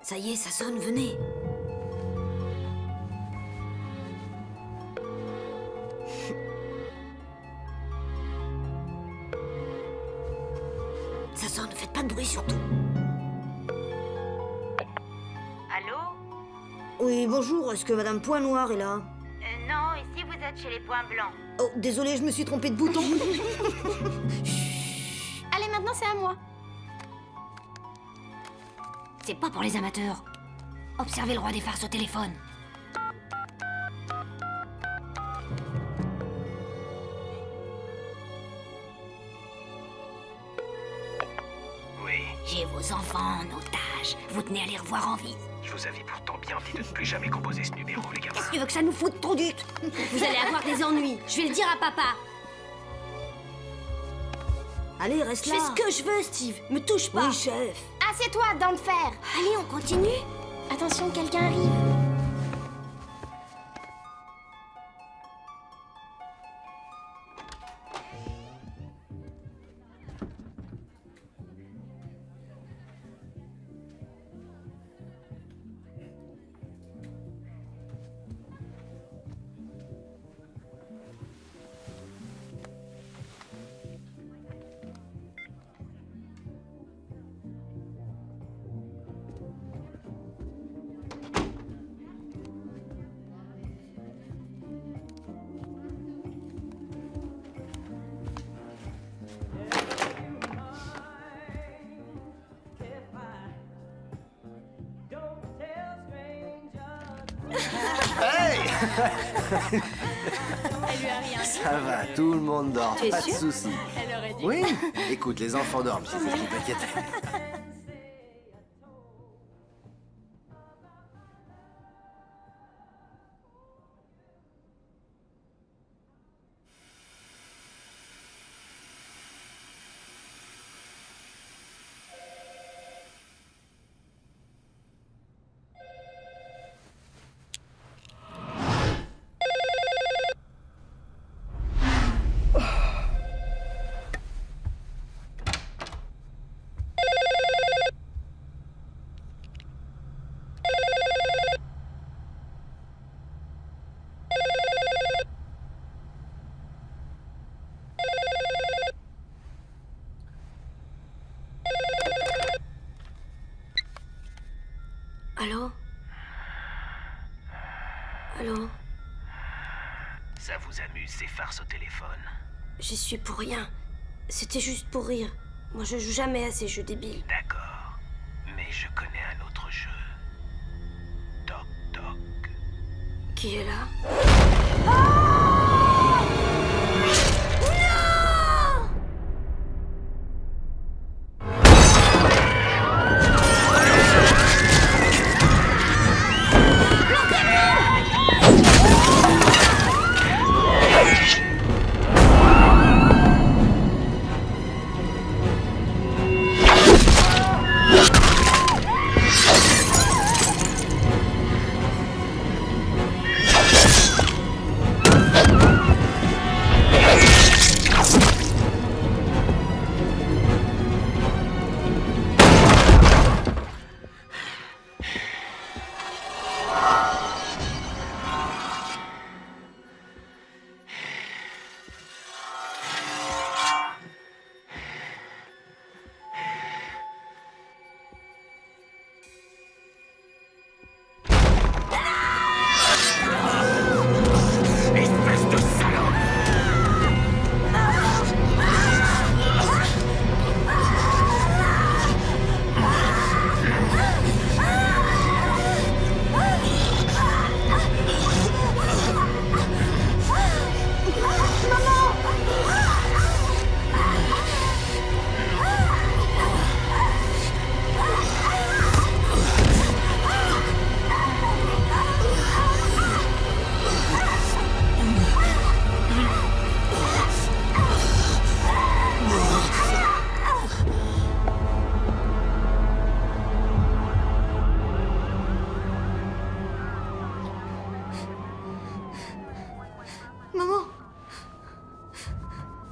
Ça y est, ça sonne, venez. Ça sonne, faites pas de bruit surtout. Allô? Oui, bonjour, est-ce que Madame Point Noir est là? Non, ici vous êtes chez les points blancs. Oh, désolé, je me suis trompée de bouton. Allez, maintenant c'est à moi. C'est pas pour les amateurs. Observez le roi des farces au téléphone. Oui, J'ai vos enfants en otage. Vous tenez à les revoir en vie. je vous avais pourtant bien dit de ne plus jamais composer ce numéro, les gamins. Tu veux que ça nous foute trop dut? Vous allez avoir des ennuis. Je vais le dire à papa. Allez, reste Je là. fais ce que je veux, Steve. Me touche pas. Oui, chef. Assieds-toi, dents de fer. Allez, on continue. Attention, quelqu'un arrive. Elle lui a rien dit. Ça va, tout le monde dort, Tu es pas de sûr soucis. Elle aurait dit. Oui, écoute, les enfants dorment, si c'est ce qui t'inquiète. Allô? Allô? Ça vous amuse, ces farces au téléphone? J'y suis pour rien. C'était juste pour rire. Moi, je joue jamais à ces jeux débiles. D'accord. Mais je connais un autre jeu. Toc toc. Qui est là? Espèce de salaud! Maman!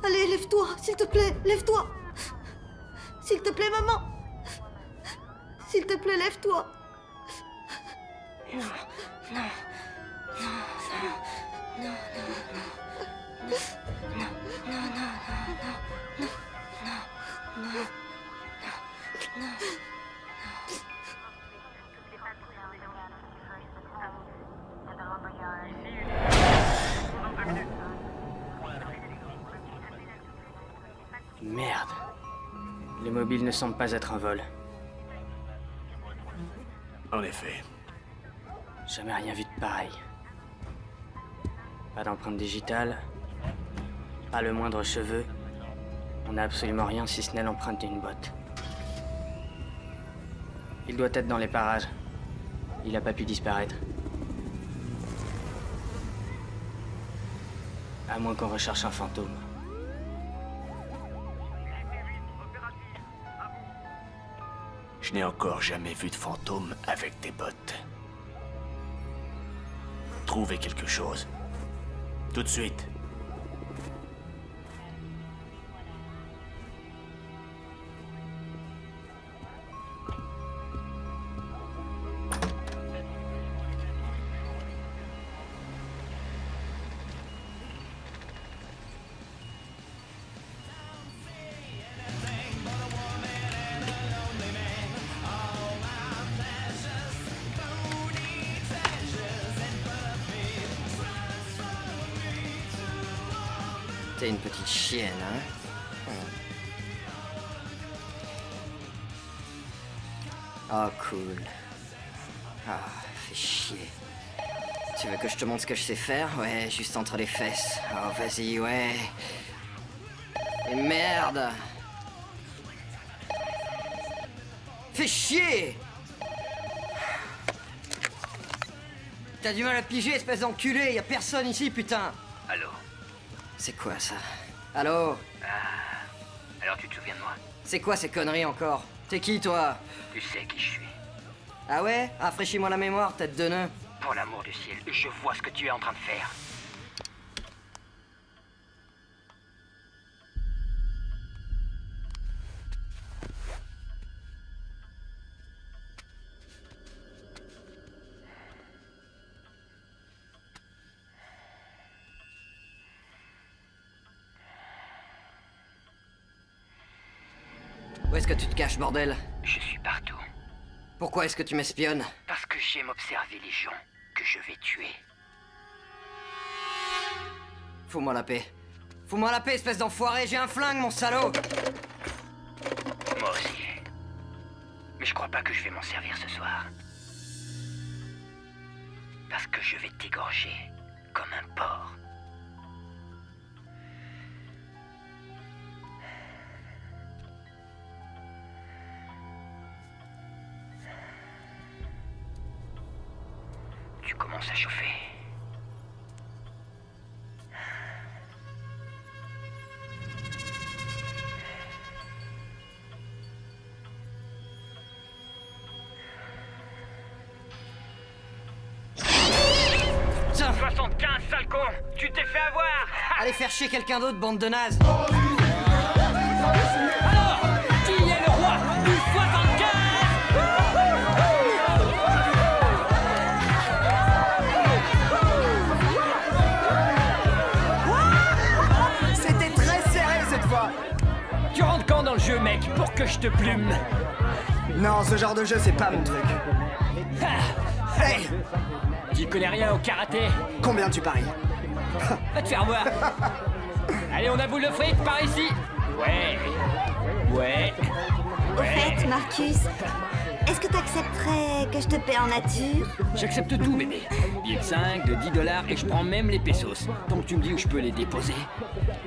Allez, lève-toi, s'il te plaît, lève-toi! S'il te plaît, maman! S'il te plaît, lève-toi! Merde. Les mobiles ne semblent pas être un vol. En effet. Jamais rien vu de pareil. Pas d'empreinte digitale. Pas le moindre cheveu. On n'a absolument rien si ce n'est l'empreinte d'une botte. Il doit être dans les parages. Il n'a pas pu disparaître. À moins qu'on recherche un fantôme. Je n'ai encore jamais vu de fantôme avec des bottes. Trouvez quelque chose. Tout de suite. T'es une petite chienne, hein? Oh, cool. Ah, fais chier. Tu veux que je te montre ce que je sais faire? Ouais, juste entre les fesses. Oh, vas-y, ouais. Et merde! Fais chier! T'as du mal à piger, espèce d'enculé! Y'a personne ici, putain! Allô? C'est quoi ça? Allô? Alors tu te souviens de moi? C'est quoi ces conneries encore? T'es qui toi? Tu sais qui je suis. Ah ouais? Rafraîchis-moi la mémoire, tête de nœud. Pour l'amour du ciel, je vois ce que tu es en train de faire. Où est-ce que tu te caches, bordel? Je suis partout. Pourquoi est-ce que tu m'espionnes? Parce que j'aime observer les gens que je vais tuer. Fous-moi la paix. Fous-moi la paix, espèce d'enfoiré, j'ai un flingue, mon salaud! Moi aussi. Mais je crois pas que je vais m'en servir ce soir. Parce que je vais t'égorger comme un porc. Tu commences à chauffer. Tiens! 75, sale con! Tu t'es fait avoir! Allez faire chier quelqu'un d'autre, bande de nazes! Alors, qui est le roi du 75? C'était très serré cette fois. Tu rentres quand dans le jeu, mec, pour que je te plume? Non, ce genre de jeu, c'est pas mon truc. Hey! Tu connais rien au karaté? Combien tu paries? Va te faire voir. Allez, on a boule de fric par ici. Ouais. Au fait, Marcus, est-ce que t'accepterais que je te paie en nature? J'accepte tout, bébé. Billet de 5, de 10 $ et je prends même les pesos. Donc tu me dis où je peux les déposer.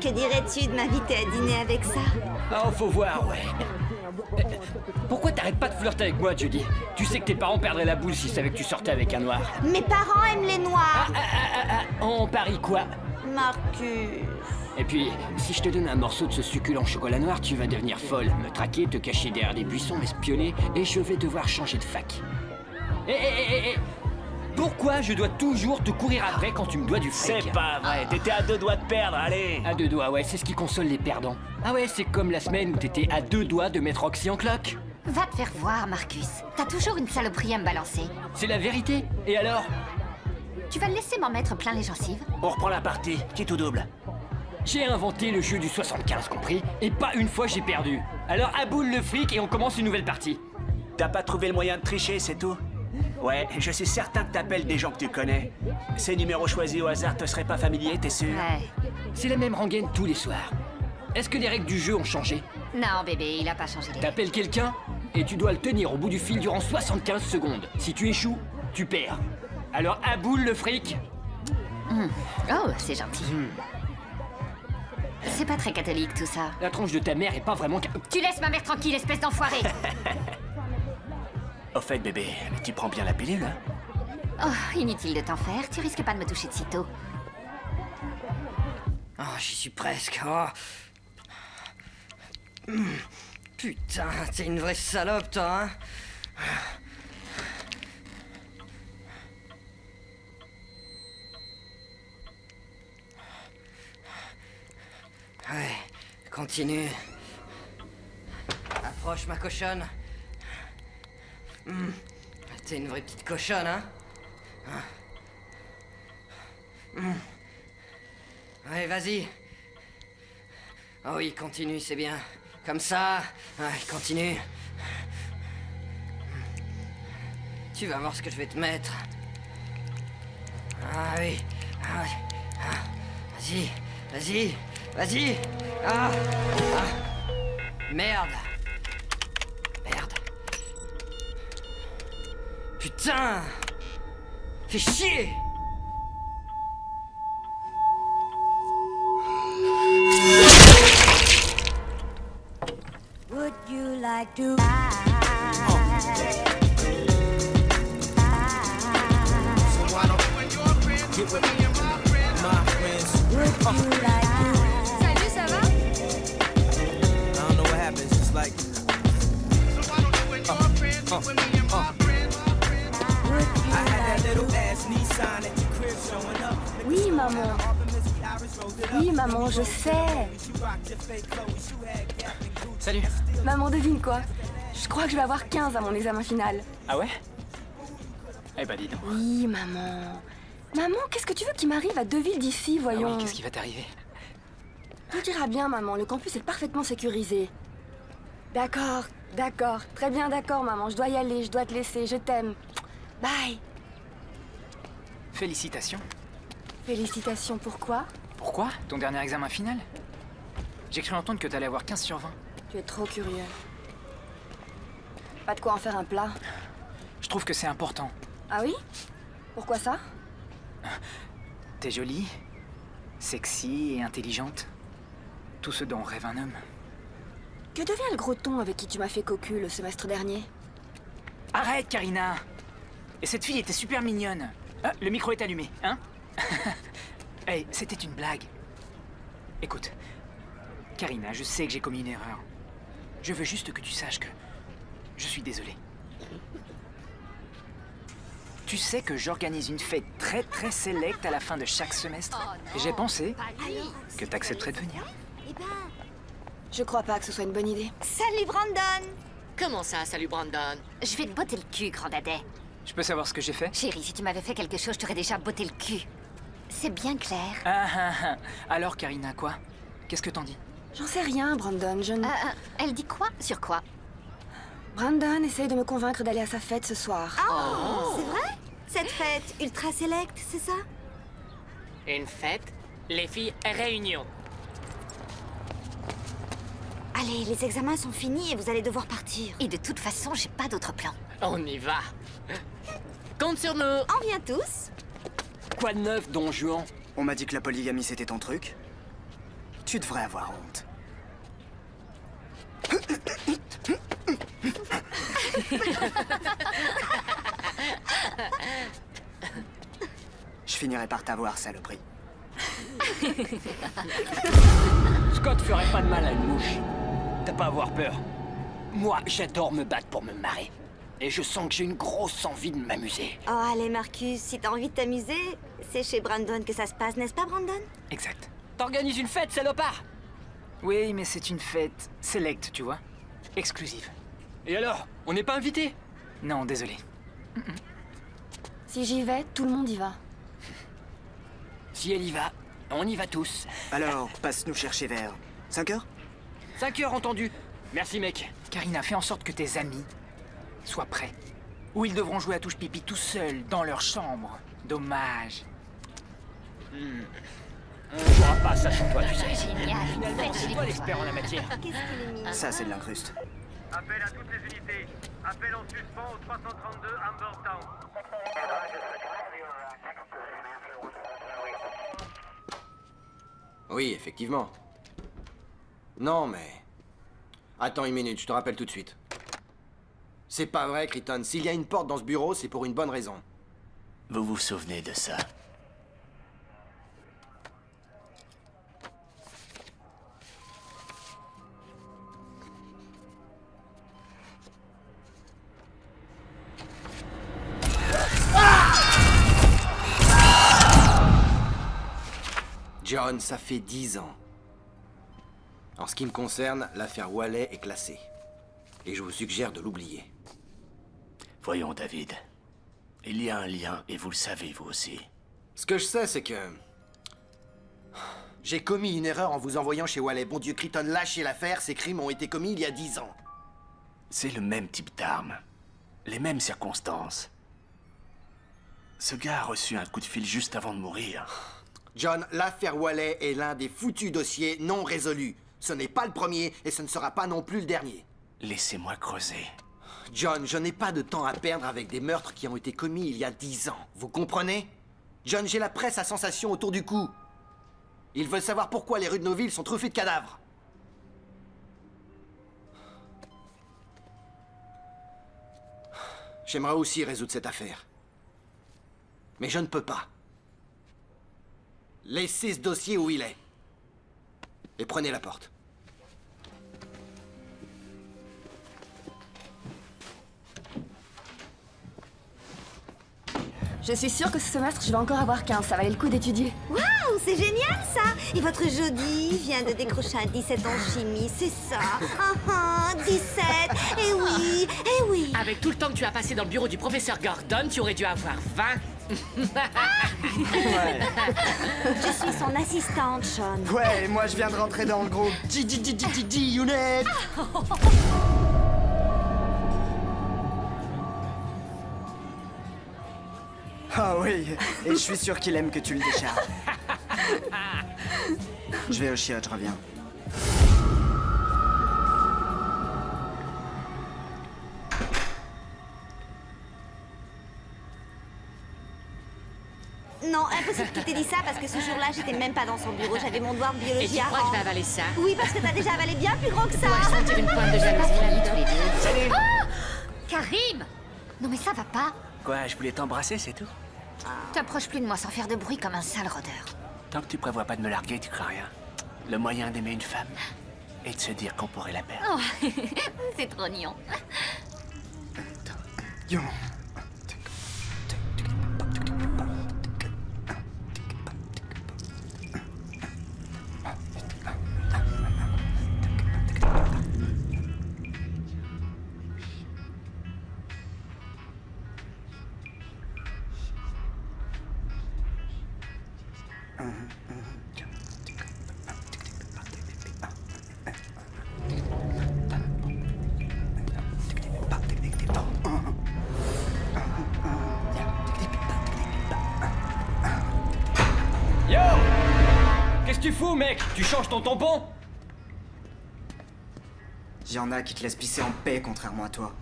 Que dirais-tu de m'inviter à dîner avec ça? Oh, faut voir, ouais. Pourquoi t'arrêtes pas de flirter avec moi, Judy? Tu sais que tes parents perdraient la boule s'ils savaient que tu sortais avec un noir. Mes parents aiment les noirs! On parie quoi? Marcus... Et puis, si je te donne un morceau de ce succulent chocolat noir, tu vas devenir folle, me traquer, te cacher derrière des buissons, m'espionner, et je vais devoir changer de fac. Pourquoi je dois toujours te courir après quand tu me dois du fric? C'est pas vrai, t'étais à 2 doigts de perdre, allez! À 2 doigts, ouais, c'est ce qui console les perdants. Ah ouais, c'est comme la semaine où t'étais à 2 doigts de mettre Roxy en cloque. Va te faire voir, Marcus. T'as toujours une saloperie à me balancer. C'est la vérité. Et alors? Tu vas le laisser m'en mettre plein les gencives? On reprend la partie, quitte ou double. J'ai inventé le jeu du 75, compris? Et pas une fois j'ai perdu. Alors aboule le fric et on commence une nouvelle partie. T'as pas trouvé le moyen de tricher, c'est tout? Ouais, je suis certain que t'appelles des gens que tu connais. Ces numéros choisis au hasard te seraient pas familiers, t'es sûr? Ouais. C'est la même rengaine tous les soirs. Est-ce que les règles du jeu ont changé? Non, bébé, il a pas changé les règles. T'appelles quelqu'un et tu dois le tenir au bout du fil durant 75 secondes. Si tu échoues, tu perds. Alors aboule le fric. Oh, c'est gentil. C'est pas très catholique tout ça. La tronche de ta mère est pas vraiment... Tu laisses ma mère tranquille, espèce d'enfoiré. Au fait, bébé, tu prends bien la pilule, hein? Oh, inutile de t'en faire, tu risques pas de me toucher de sitôt. Oh, j'y suis presque. Oh. Putain, t'es une vraie salope, toi, hein? Ouais, continue. Approche, ma cochonne. T'es une vraie petite cochonne, hein? Ouais, vas-y. Oh oui, continue, c'est bien. Comme ça. Ouais, continue. Tu vas voir ce que je vais te mettre. Ah oui. Ah oui. Ah. Vas-y. Vas-y. Vas-y. Ah. Ah. Merde. Merde. Putain. Fais chier. Would you like to Salut, ça va? Oui, maman. Oui, maman, je sais. Salut. Maman, devine quoi? Je crois que je vais avoir 15 à mon examen final. Ah ouais? Eh bah dis donc. Oui, maman. Maman, qu'est-ce que tu veux qu'il m'arrive à 2 villes d'ici, Ah voyons? oui, qu'est-ce qui va t'arriver? Tout ira bien, maman. Le campus est parfaitement sécurisé. D'accord, d'accord. Très bien, d'accord, maman. Je dois y aller, je dois te laisser. Je t'aime. Bye. Félicitations. Félicitations, pourquoi? Pourquoi? Ton dernier examen final? J'ai cru entendre que t'allais avoir 15 sur 20. Tu es trop curieux. Pas de quoi en faire un plat. Je trouve que c'est important. Ah oui? Pourquoi ça? T'es jolie, sexy et intelligente. Tout ce dont rêve un homme. Que devient le gros ton avec qui tu m'as fait cocu le semestre dernier? Arrête, Karina! Et cette fille était super mignonne. Ah, le micro est allumé, hein? Hey, c'était une blague. Écoute, Karina, je sais que j'ai commis une erreur. Je veux juste que tu saches que je suis désolé. Tu sais que j'organise une fête très sélecte à la fin de chaque semestre. Et j'ai pensé que t'accepterais de venir. Je crois pas que ce soit une bonne idée. Salut Brandon! Comment ça, salut Brandon? Je vais te botter le cul, grand dadais. Je peux savoir ce que j'ai fait? Chérie, si tu m'avais fait quelque chose, je t'aurais déjà botté le cul. C'est bien clair. Ah. Alors, Karina, quoi? Qu'est-ce que t'en dis? J'en sais rien, Brandon, je ne... Elle dit quoi? Sur quoi? Brandon essaye de me convaincre d'aller à sa fête ce soir. Oh, c'est vrai? Cette fête ultra sélecte, c'est ça? Une fête? Les filles, réunion. Allez, les examens sont finis et vous allez devoir partir. Et de toute façon, j'ai pas d'autre plan. On y va. Compte sur nous. On vient tous. Quoi de neuf, Don Juan? On m'a dit que la polygamie c'était ton truc. Tu devrais avoir honte. Je finirai par t'avoir, saloperie. Scott ferait pas de mal à une mouche. T'as pas à avoir peur. Moi, j'adore me battre pour me marrer. Et je sens que j'ai une grosse envie de m'amuser. Oh, allez, Marcus, si t'as envie de t'amuser, c'est chez Brandon que ça se passe, n'est-ce pas, Brandon? Exact. T'organises une fête, salopard! Oui, mais c'est une fête sélecte, tu vois. Exclusive. Et alors? On n'est pas invités? Non, désolé. Si j'y vais, tout le monde y va. Si elle y va, on y va tous. Alors, passe nous chercher vers 5 heures? 5 heures, entendu. Merci, mec. Karina, fais en sorte que tes amis soient prêts. Ou ils devront jouer à touche pipi tout seuls, dans leur chambre. Dommage. On jouera pas ça sur toi, tu sais. Génial. Finalement, c'est toi l'expert en la matière. Ça, c'est de l'incruste. Appel à toutes les unités. Appel en suspens au 332 Amber Town. Oui, effectivement. Non, mais... Attends une minute, je te rappelle tout de suite. C'est pas vrai, Crichton. S'il y a une porte dans ce bureau, c'est pour une bonne raison. Vous vous souvenez de ça? John, ça fait 10 ans. En ce qui me concerne, l'affaire Wallet est classée. Et je vous suggère de l'oublier. Voyons, David. Il y a un lien, et vous le savez, vous aussi. Ce que je sais, c'est que... J'ai commis une erreur en vous envoyant chez Wallet. Bon Dieu, Crichton, lâchez l'affaire, ces crimes ont été commis il y a 10 ans. C'est le même type d'arme. Les mêmes circonstances. Ce gars a reçu un coup de fil juste avant de mourir. John, l'affaire Wallet est l'un des foutus dossiers non résolus. Ce n'est pas le premier, et ce ne sera pas non plus le dernier. Laissez-moi creuser. John, je n'ai pas de temps à perdre avec des meurtres qui ont été commis il y a 10 ans. Vous comprenez? John, j'ai la presse à sensation autour du cou. Ils veulent savoir pourquoi les rues de nos villes sont truffées de cadavres. J'aimerais aussi résoudre cette affaire. Mais je ne peux pas. Laissez ce dossier où il est. Et prenez la porte. Je suis sûre que ce semestre, je vais encore avoir 15. Ça valait le coup d'étudier. Waouh, c'est génial ça! Et votre Jody vient de décrocher un 17 en chimie, c'est ça? 17! Eh oui, eh oui! Avec tout le temps que tu as passé dans le bureau du professeur Gordon, tu aurais dû avoir 20. Je suis son assistante, Sean. Ouais, moi je viens de rentrer dans le groupe. Unit! Ah oui, et je suis sûr qu'il aime que tu le décharges. Je vais au chiotte, je reviens. Non, impossible qu'il t'ait dit ça parce que ce jour-là, j'étais même pas dans son bureau. J'avais mon devoir de Et biologie tu à crois que je rendre. vais avaler ça? Oui, parce que t'as déjà avalé bien plus gros que ça. Dois-je sentir une pointe de jalousie là-dedans? Salut! Karim! Non mais ça va pas. Quoi, je voulais t'embrasser, c'est tout? T'approches plus de moi sans faire de bruit comme un sale rôdeur. Tant que tu prévois pas de me larguer, tu crains rien. Le moyen d'aimer une femme et de se dire qu'on pourrait la perdre. Oh, c'est trop mignon. Yo. Yo! Qu'est-ce que tu fous, mec? Tu changes ton tampon? Y en a qui te laissent pisser en paix, contrairement à toi.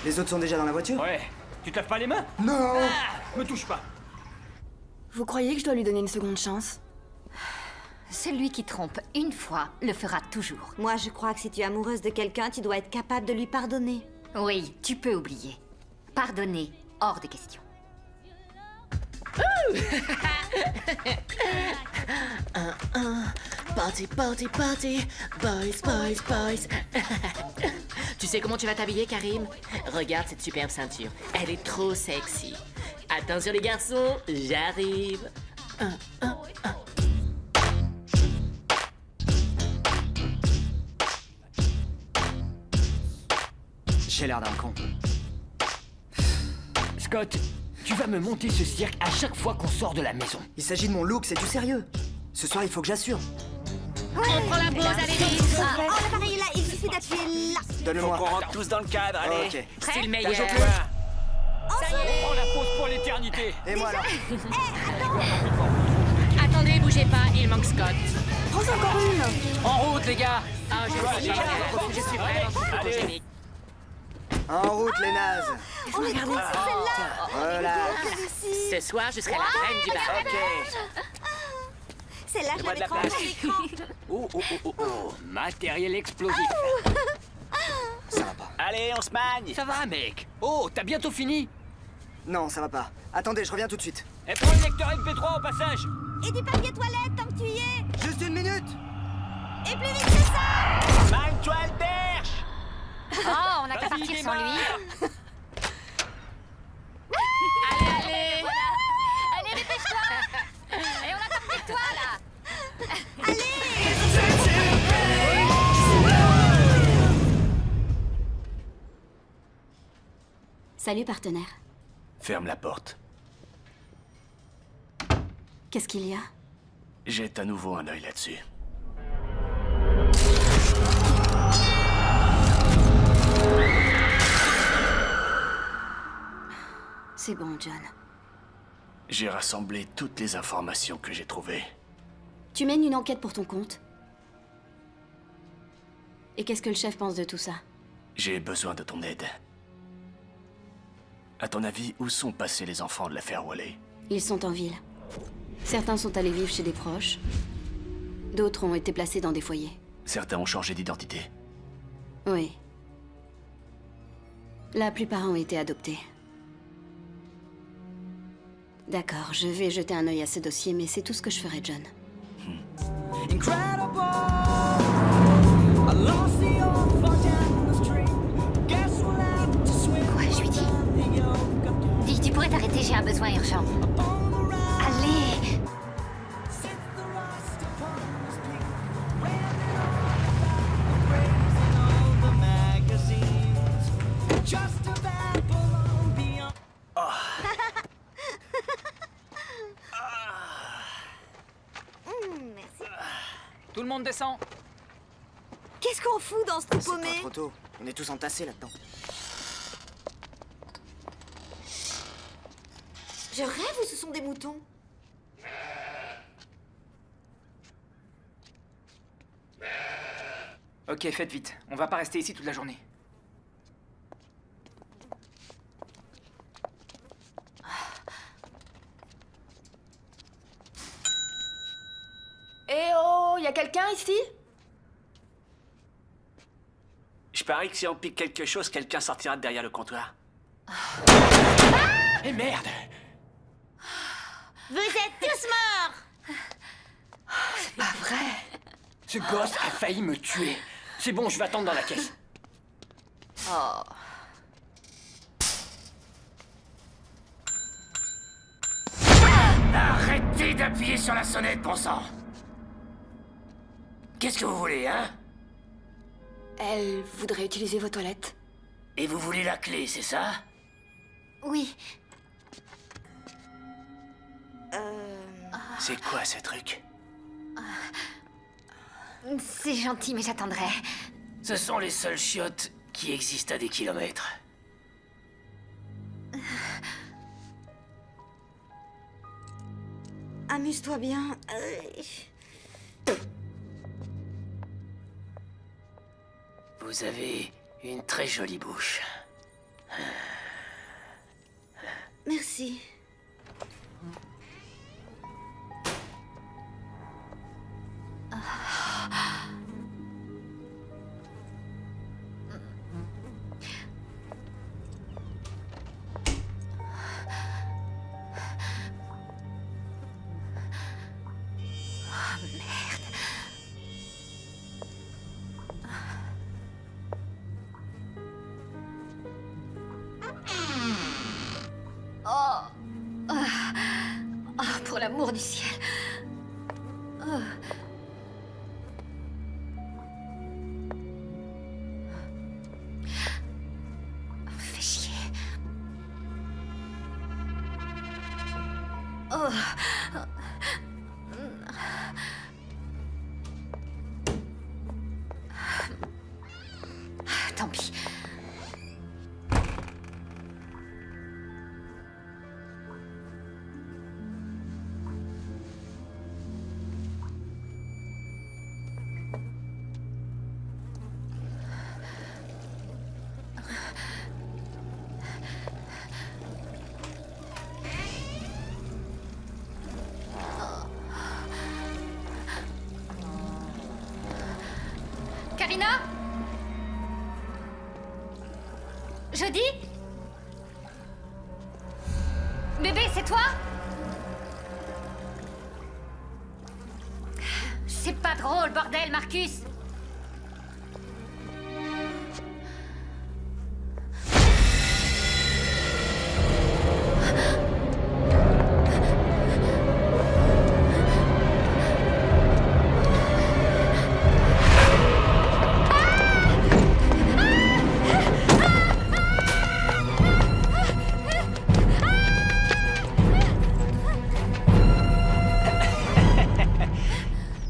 Les autres sont déjà dans la voiture? Ouais. Tu te laves pas les mains? Non! Ah, me touche pas. Vous croyez que je dois lui donner une seconde chance? Celui qui trompe une fois le fera toujours. Moi, je crois que si tu es amoureuse de quelqu'un, tu dois être capable de lui pardonner. Oui, tu peux oublier. Pardonner, hors de question. Party, party, party, boys, boys, boys. Tu sais comment tu vas t'habiller, Karim? Regarde cette superbe ceinture. Elle est trop sexy. Attention les garçons, j'arrive. J'ai l'air d'un con. Scott, tu vas me monter ce cirque à chaque fois qu'on sort de la maison. Il s'agit de mon look, c'est du sérieux. Ce soir, il faut que j'assure. On prend la pause, allez vite. Oh, l'appareil est là, il suffit d'appuyer là. Donne-le-moi. Faut qu'on rentre tous dans le cadre, allez. Ok. C'est le meilleur. Ça y est. On prend la pause pour l'éternité. Et moi alors? Attendez, bougez pas, il manque Scott. Prends encore une. En route, les gars. Ah, je suis vraiment photogénique. En route, les nazes. Oh, regardez celle-là. Voilà. Ce soir, je serai la reine du bar. Ok. Celle-là, je Fais-moi la de la mettrai en place. fond d'écran. Oh, matériel explosif. Ça va pas. Allez, on se magne. Ça va, mec. Oh, t'as bientôt fini. Non, ça va pas. Attendez, je reviens tout de suite. Et prends le lecteur MP3 au passage. Et du papier toilette tant que tu y es. Juste une minute. Et plus vite que ça. Magne-toi le perche. Oh, on n'a qu'à Vas-y, partir sans démarre. lui. Allez, Allez, dépêche-toi. Et on a compris de toi, là. Salut, partenaire. Ferme la porte. Qu'est-ce qu'il y a? Jette à nouveau un œil là-dessus. C'est bon, John. J'ai rassemblé toutes les informations que j'ai trouvées. Tu mènes une enquête pour ton compte? Et qu'est-ce que le chef pense de tout ça? J'ai besoin de ton aide. À ton avis, où sont passés les enfants de l'affaire Wally? Ils sont en ville. Certains sont allés vivre chez des proches. D'autres ont été placés dans des foyers. Certains ont changé d'identité. Oui. La plupart ont été adoptés. D'accord, je vais jeter un œil à ce dossier, mais c'est tout ce que je ferai, John. Quoi, je lui dis? Dis, tu pourrais t'arrêter, j'ai un besoin urgent. Allez. Merci. Tout le monde descend. Qu'est-ce qu'on fout dans ce trou C'est pas paumé? trop tôt. On est tous entassés là-dedans. Je rêve ou ce sont des moutons? Ok, faites vite. On va pas rester ici toute la journée. Eh oh, y a quelqu'un ici? Je parie que si on pique quelque chose, quelqu'un sortira de derrière le comptoir. Eh merde. Vous êtes tous morts. C'est pas vrai. Ce gosse a failli me tuer. C'est bon, je vais attendre dans la caisse. Oh. Arrêtez d'appuyer sur la sonnette, bon sang. Qu'est-ce que vous voulez, hein? Elle voudrait utiliser vos toilettes. Et vous voulez la clé, c'est ça? Oui. C'est quoi ce truc? C'est gentil, mais j'attendrai. Ce sont les seules chiottes qui existent à des kilomètres. Amuse-toi bien. Vous avez une très jolie bouche. Merci. Pour l'amour du ciel. Oh. Tant pis. Karina? Jody? Bébé, c'est toi? C'est pas drôle, bordel, Marcus!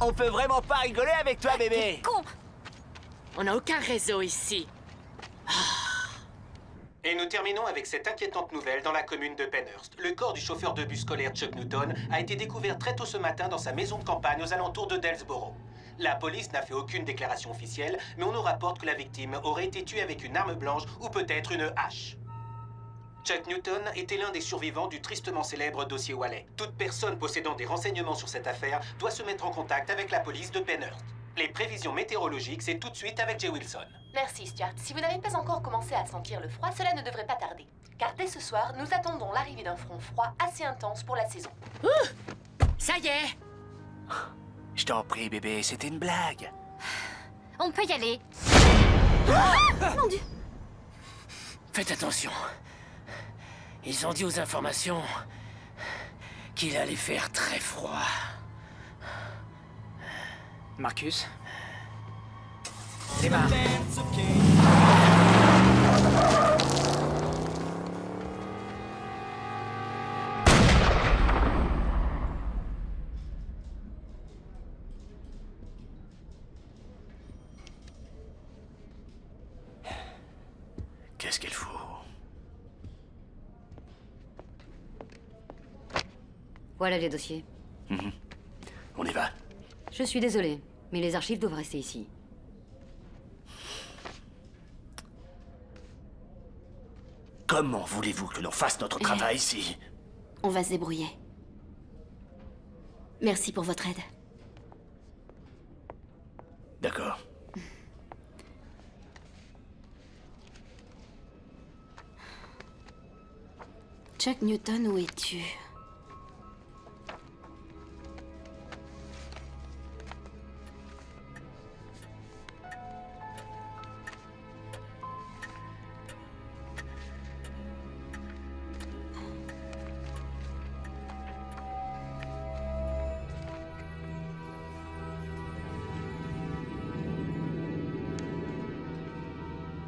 On peut vraiment pas rigoler avec toi, bébé. Con! On n'a aucun réseau ici. Et nous terminons avec cette inquiétante nouvelle dans la commune de Penhurst. Le corps du chauffeur de bus scolaire Chuck Newton a été découvert très tôt ce matin dans sa maison de campagne aux alentours de Delsborough. La police n'a fait aucune déclaration officielle, mais on nous rapporte que la victime aurait été tuée avec une arme blanche ou peut-être une hache. Chuck Newton était l'un des survivants du tristement célèbre dossier Wallet. Toute personne possédant des renseignements sur cette affaire doit se mettre en contact avec la police de Penhurst. Les prévisions météorologiques, c'est tout de suite avec Jay Wilson. Merci, Stuart. Si vous n'avez pas encore commencé à sentir le froid, cela ne devrait pas tarder. Car dès ce soir, nous attendons l'arrivée d'un front froid assez intense pour la saison. Ça y est! Je t'en prie, bébé, c'était une blague. On peut y aller. Mon Dieu! Faites attention. Ils ont dit aux informations qu'il allait faire très froid. Marcus? Démarre. Qu'est-ce qu'il faut? Voilà les dossiers. On y va. Je suis désolée, mais les archives doivent rester ici. Comment voulez-vous que l'on fasse notre travail ici? On va se débrouiller. Merci pour votre aide. D'accord. Chuck Newton, où es-tu?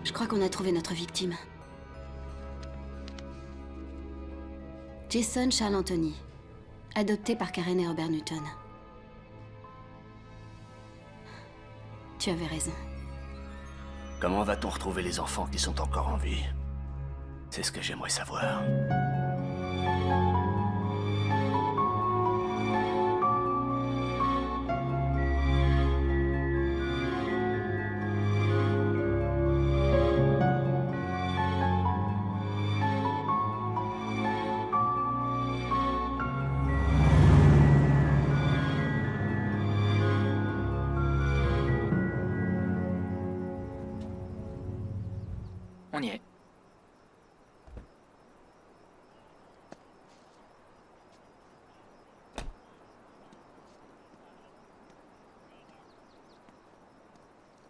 Je crois qu'on a trouvé notre victime. Jason Charles Anthony, adopté par Karen et Robert Newton. Tu avais raison. Comment va-t-on retrouver les enfants qui sont encore en vie? C'est ce que j'aimerais savoir. On y est.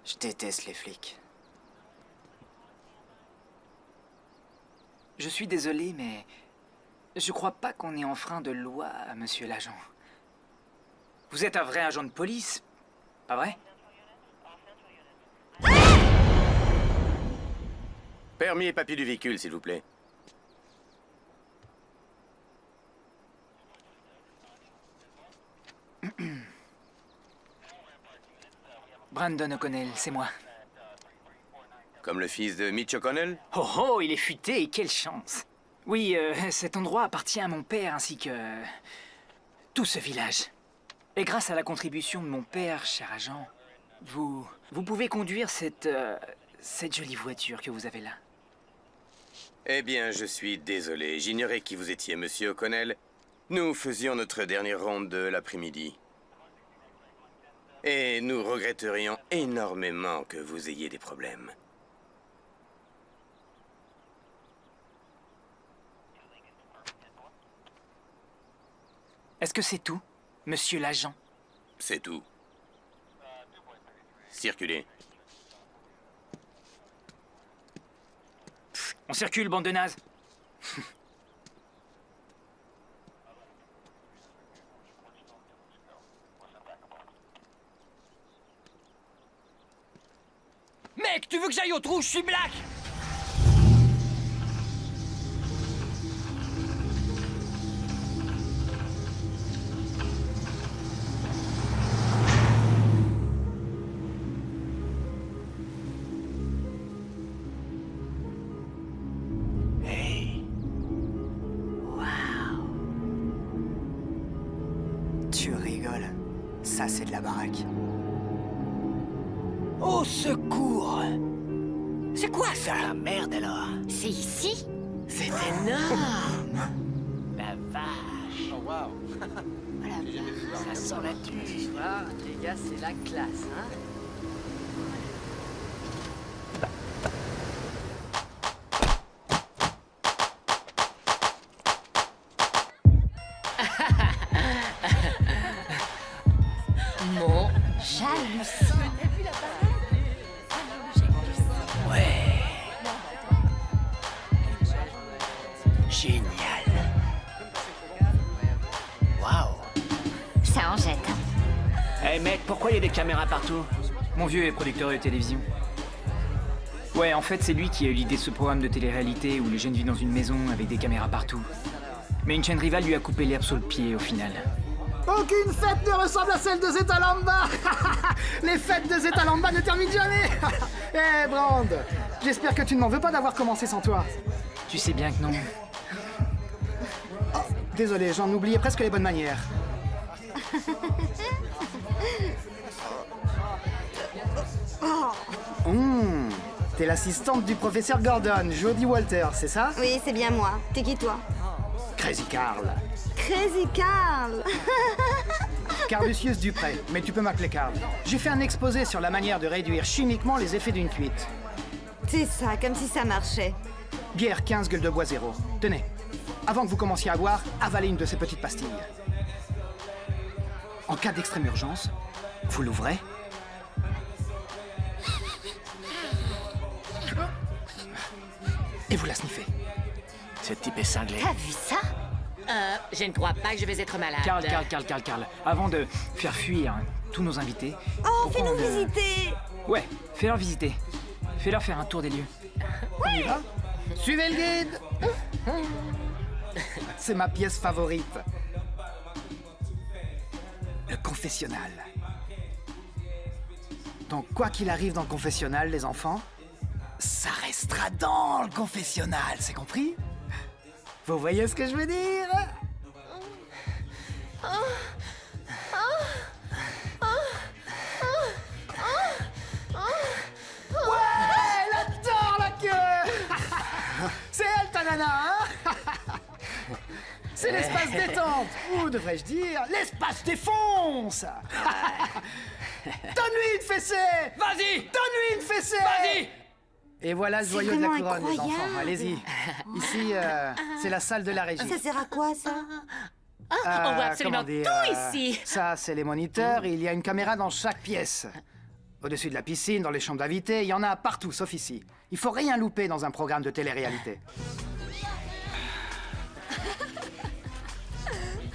Je déteste les flics. Je suis désolé, mais je crois pas qu'on ait enfreint de loi, monsieur l'agent. Vous êtes un vrai agent de police, pas vrai? Permis et papier du véhicule, s'il vous plaît. Brandon O'Connell, c'est moi. Comme le fils de Mitch O'Connell? Oh oh, il est futé, quelle chance. Oui, cet endroit appartient à mon père ainsi que... tout ce village. Et grâce à la contribution de mon père, cher agent, vous pouvez conduire cette jolie voiture que vous avez là. Eh bien, je suis désolé. J'ignorais qui vous étiez, monsieur O'Connell. Nous faisions notre dernière ronde de l'après-midi. Et nous regretterions énormément que vous ayez des problèmes. Est-ce que c'est tout, monsieur l'agent? C'est tout. Circulez. On circule, bande de nazes. Mec, tu veux que j'aille au trou? Je suis black! Hey. Waouh. Tu rigoles. Ça, c'est de la baraque. Au secours! C'est quoi ça? La merde alors! C'est ici? C'est énorme! La vache! Oh, waouh! Ça sent la tue! Les gars, c'est la classe, hein? Mon j'hallucine. Ouais. Génial. Waouh. Ça en jette. Eh mec, pourquoi il y a des caméras partout? Mon vieux est producteur de télévision. Ouais, en fait, c'est lui qui a eu l'idée de ce programme de télé-réalité où les jeunes vivent dans une maison avec des caméras partout. Mais une chaîne rivale lui a coupé l'herbe sous le pied au final. Aucune fête ne ressemble à celle de Zetalamba. Les fêtes de Zetalamba ne terminent jamais. Eh, Brand, j'espère que tu ne m'en veux pas d'avoir commencé sans toi. Tu sais bien que non. Oh, désolé, j'en oubliais presque les bonnes manières. T'es l'assistante du professeur Gordon, Jodie Walter, c'est ça? Oui, c'est bien moi. T'es qui, toi? Crazy Carl. Crazy Carl. Carl Lucius Dupré, mais tu peux m'appeler Carl. J'ai fait un exposé sur la manière de réduire chimiquement les effets d'une cuite. C'est ça, comme si ça marchait. Bière 15, gueule de bois 0. Tenez, avant que vous commenciez à boire, avalez une de ces petites pastilles. En cas d'extrême urgence, vous l'ouvrez. Et vous la sniffez. Ce type est cinglé. T'as vu ça? Je ne crois pas que je vais être malade. Carl. Avant de faire fuir tous nos invités... Oh, fais-nous visiter. Ouais, fais-leur visiter. Fais-leur faire un tour des lieux. On y va? Suivez le guide. C'est ma pièce favorite. Le confessionnal. Donc, quoi qu'il arrive dans le confessionnal, les enfants, ça restera dans le confessionnal, c'est compris? Vous voyez ce que je veux dire? Ouais, elle adore la queue. C'est elle, ta nana, hein? C'est l'espace détente, ou devrais-je dire, l'espace défonce. Donne-lui une fessée. Vas-y. Donne-lui une fessée. Vas-y. Et voilà le joyau de la couronne, les enfants. Allez-y. Ici, c'est la salle de la régie. Ça sert à quoi, ça? On voit absolument tout ici. Ça, c'est les moniteurs. Et il y a une caméra dans chaque pièce. Au-dessus de la piscine, dans les chambres d'invités, il y en a partout, sauf ici. Il faut rien louper dans un programme de télé-réalité.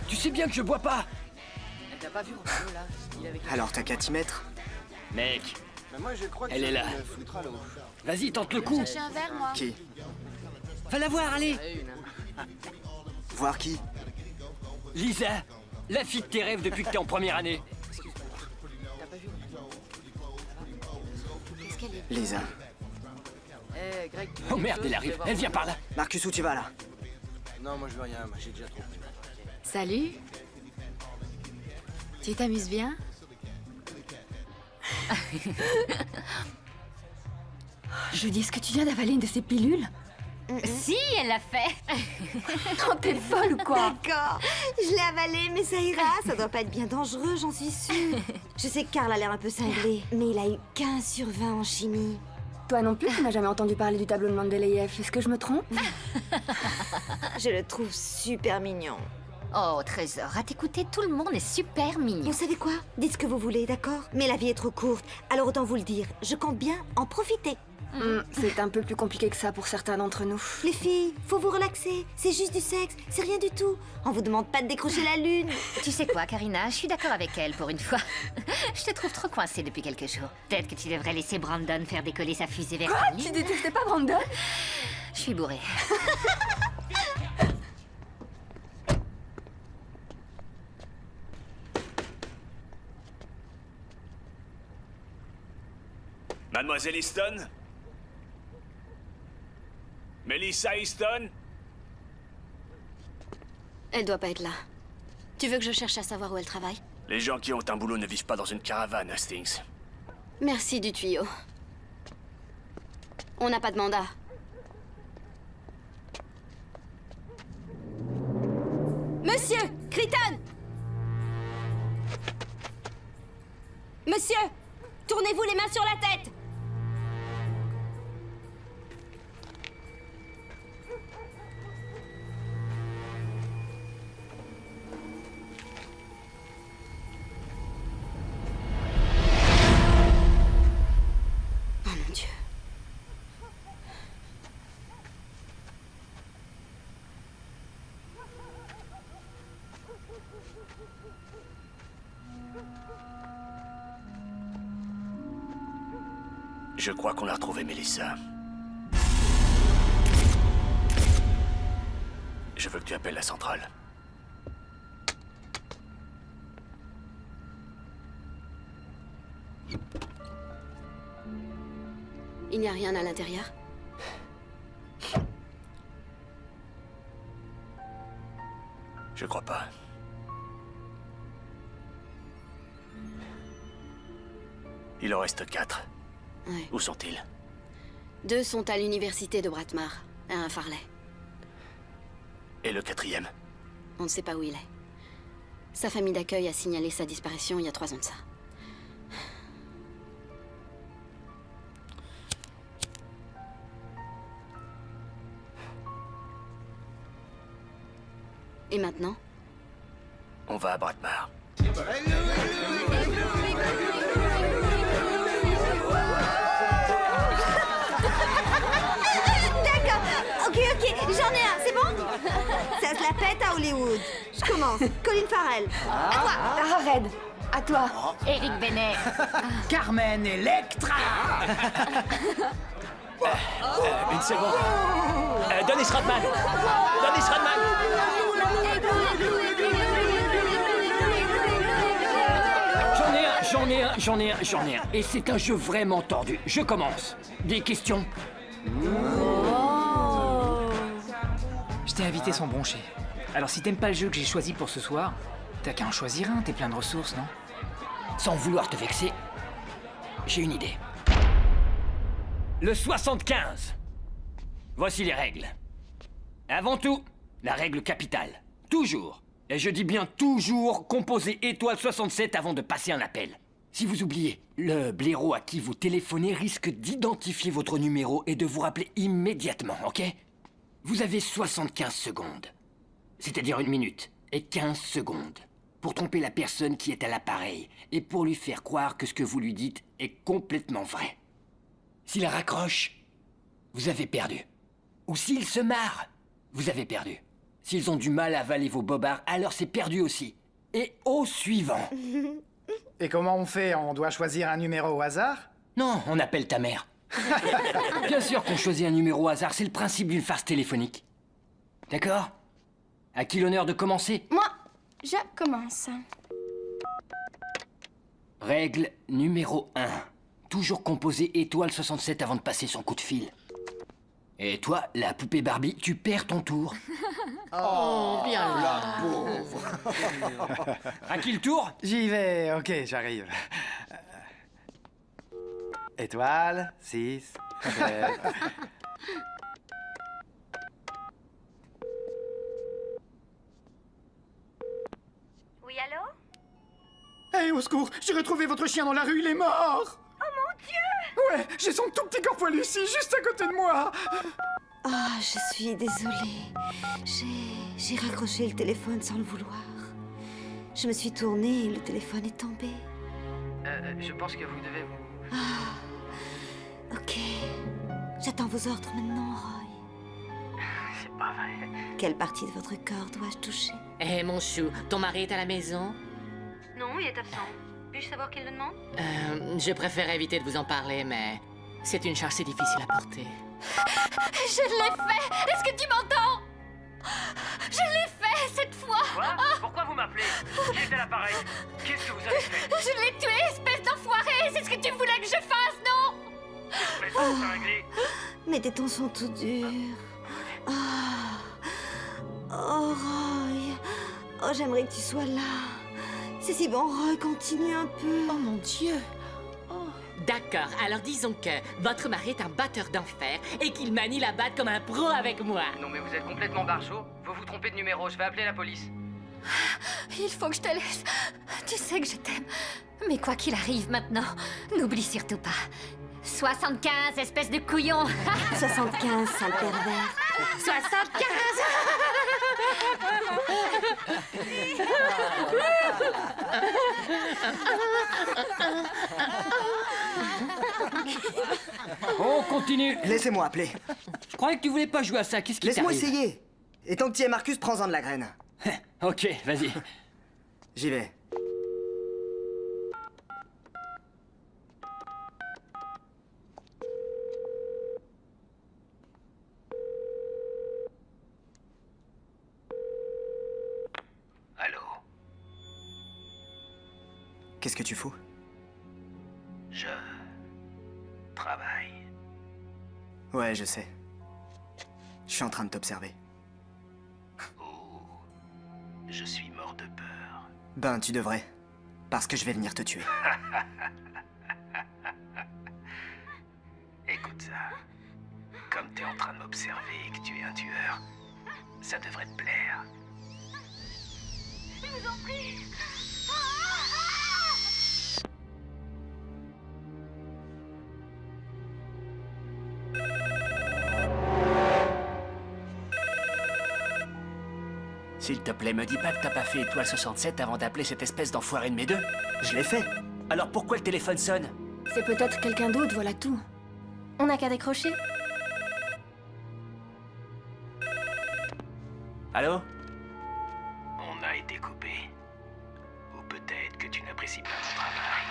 Tu sais bien que je bois pas. T'as pas vu Romano, là? Alors t'as qu'à t'y mettre. Mec, Moi, je crois que elle est là. Vas-y, tente le coup. Chercher un verre, moi. Qui? Va la voir, allez. Voir qui? Lisa, la fille de tes rêves depuis que t'es en première année. Est-ce qu'elle est... Lisa. Oh merde, elle arrive. Elle vient par là. Marcus, où tu vas là? Non, moi je veux rien, moi j'ai déjà trop. Salut. Tu t'amuses bien? Judy, est-ce que tu viens d'avaler une de ces pilules? Si, elle l'a fait. Oh, t'es folle ou quoi? D'accord. Je l'ai avalé, mais ça ira. Ça doit pas être bien dangereux, j'en suis sûre. Je sais que Karl a l'air un peu cinglé, mais il a eu 15 sur 20 en chimie. Toi non plus, tu n'as jamais entendu parler du tableau de Mendeleïev. Est-ce que je me trompe? Je le trouve super mignon. Oh, Trésor, à t'écouter, tout le monde est super mignon. Vous savez quoi? Dites ce que vous voulez, d'accord? Mais la vie est trop courte, alors autant vous le dire. Je compte bien en profiter. C'est un peu plus compliqué que ça pour certains d'entre nous. Les filles, faut vous relaxer. C'est juste du sexe, c'est rien du tout. On vous demande pas de décrocher la lune. Tu sais quoi, Karina, je suis d'accord avec elle pour une fois. Je te trouve trop coincée depuis quelques jours. Peut-être que tu devrais laisser Brandon faire décoller sa fusée vers la lune. Tu détestais pas Brandon? Je suis bourrée. Mademoiselle Easton? Melissa Easton? Elle doit pas être là. Tu veux que je cherche à savoir où elle travaille? Les gens qui ont un boulot ne vivent pas dans une caravane, Hastings. Merci du tuyau. On n'a pas de mandat. Monsieur! Crichton! Monsieur! Tournez-vous les mains sur la tête! Oh mon Dieu. Je crois qu'on a retrouvé Melissa. Je veux que tu appelles la centrale. Il n'y a rien à l'intérieur? Je crois pas. Il en reste 4. Ouais. Où sont-ils? 2 sont à l'université de Bratmar, à un Farley. Et le 4e? On ne sait pas où il est. Sa famille d'accueil a signalé sa disparition il y a 3 ans de ça. Et maintenant? On va à Bratmar. D'accord. Ok, j'en ai un, c'est bon? Ça se la pète à Hollywood. Je commence. Colin Farrell. À toi. Tara Reid. À toi. Eric Benet. Carmen Electra. Une seconde. Dennis Rodman. Dennis Rodman. J'en ai un. Et c'est un jeu vraiment tordu. Je commence. Des questions? Je t'ai invité sans broncher. Alors si t'aimes pas le jeu que j'ai choisi pour ce soir, t'as qu'à en choisir un, t'es plein de ressources, non? Sans vouloir te vexer, j'ai une idée. Le 75. Voici les règles. Avant tout, la règle capitale. Toujours, et je dis bien toujours, composez étoile 67 avant de passer un appel. Si vous oubliez, le blaireau à qui vous téléphonez risque d'identifier votre numéro et de vous rappeler immédiatement, ok? Vous avez 75 secondes. C'est-à-dire 1 minute et 15 secondes. Pour tromper la personne qui est à l'appareil et pour lui faire croire que ce que vous lui dites est complètement vrai. S'il raccroche, vous avez perdu. Ou s'il se marre, vous avez perdu. S'ils ont du mal à avaler vos bobards, alors c'est perdu aussi. Et au suivant. Et comment on fait? On doit choisir un numéro au hasard? Non, on appelle ta mère. Bien sûr qu'on choisit un numéro au hasard, c'est le principe d'une farce téléphonique. D'accord? À qui l'honneur de commencer? Moi, je commence. Règle numéro 1. Toujours composer étoile 67 avant de passer son coup de fil. Et toi, la poupée Barbie, tu perds ton tour. Oh, bien la pauvre. À qui le tour? J'y vais, ok, j'arrive. Étoile, 6, 7... Oui, allô? Hé, au secours, j'ai retrouvé votre chien dans la rue, il est mort! Oh mon Dieu! Ouais, j'ai son tout petit corps poilu ici, juste à côté de moi! Ah, je suis désolée. J'ai raccroché le téléphone sans le vouloir. Je me suis tournée et le téléphone est tombé. Je pense que vous devez vous... Ah, ok. J'attends vos ordres maintenant, Roy. C'est pas vrai. Quelle partie de votre corps dois-je toucher? Eh, mon chou, ton mari est à la maison? Non, il est absent. Puis-je savoir qui le demande? Je préfère éviter de vous en parler, mais c'est une charge si difficile à porter. Je l'ai fait! Est-ce que tu m'entends? Je l'ai fait cette fois! Quoi? Pourquoi vous m'appelez? Qui est à l'appareil? Qu'est-ce que vous avez fait? Je l'ai tué, espèce d'enfoiré! C'est ce que tu voulais que je fasse, non? Mais ça, c'est réglé. Mes tétons sont tout durs. Ah. Oh, Roy. Oh, j'aimerais que tu sois là. C'est si bon, Roy, continue un peu. Oh, mon Dieu. D'accord, alors disons que votre mari est un batteur d'enfer et qu'il manie la batte comme un pro avec moi. Non mais vous êtes complètement barjot. Vous vous trompez de numéro, je vais appeler la police. Il faut que je te laisse. Tu sais que je t'aime. Mais quoi qu'il arrive maintenant, n'oublie surtout pas. 75, espèce de couillon. 75, sale pervers. 75. On continue. Laissez-moi appeler. Je croyais que tu voulais pas jouer à ça. Qu'est-ce qui t'arrive? Laisse-moi essayer. Et tant que tu es Marcus, prends-en de la graine. Ok, vas-y. J'y vais. Allô? Qu'est-ce que tu fous? Je... travaille. Ouais, je sais. Je suis en train de t'observer. Je suis mort de peur. Ben, tu devrais. Parce que je vais venir te tuer. Écoute ça. Comme t'es en train de m'observer et que tu es un tueur, ça devrait te plaire. Je vous en prie. S'il te plaît, me dis pas que t'as pas fait étoile 67 avant d'appeler cette espèce d'enfoiré de mes deux. Je l'ai fait. Alors pourquoi le téléphone sonne? C'est peut-être quelqu'un d'autre, voilà tout. On n'a qu'à décrocher. Allô? On a été coupé. Ou peut-être que tu n'apprécies pas mon travail.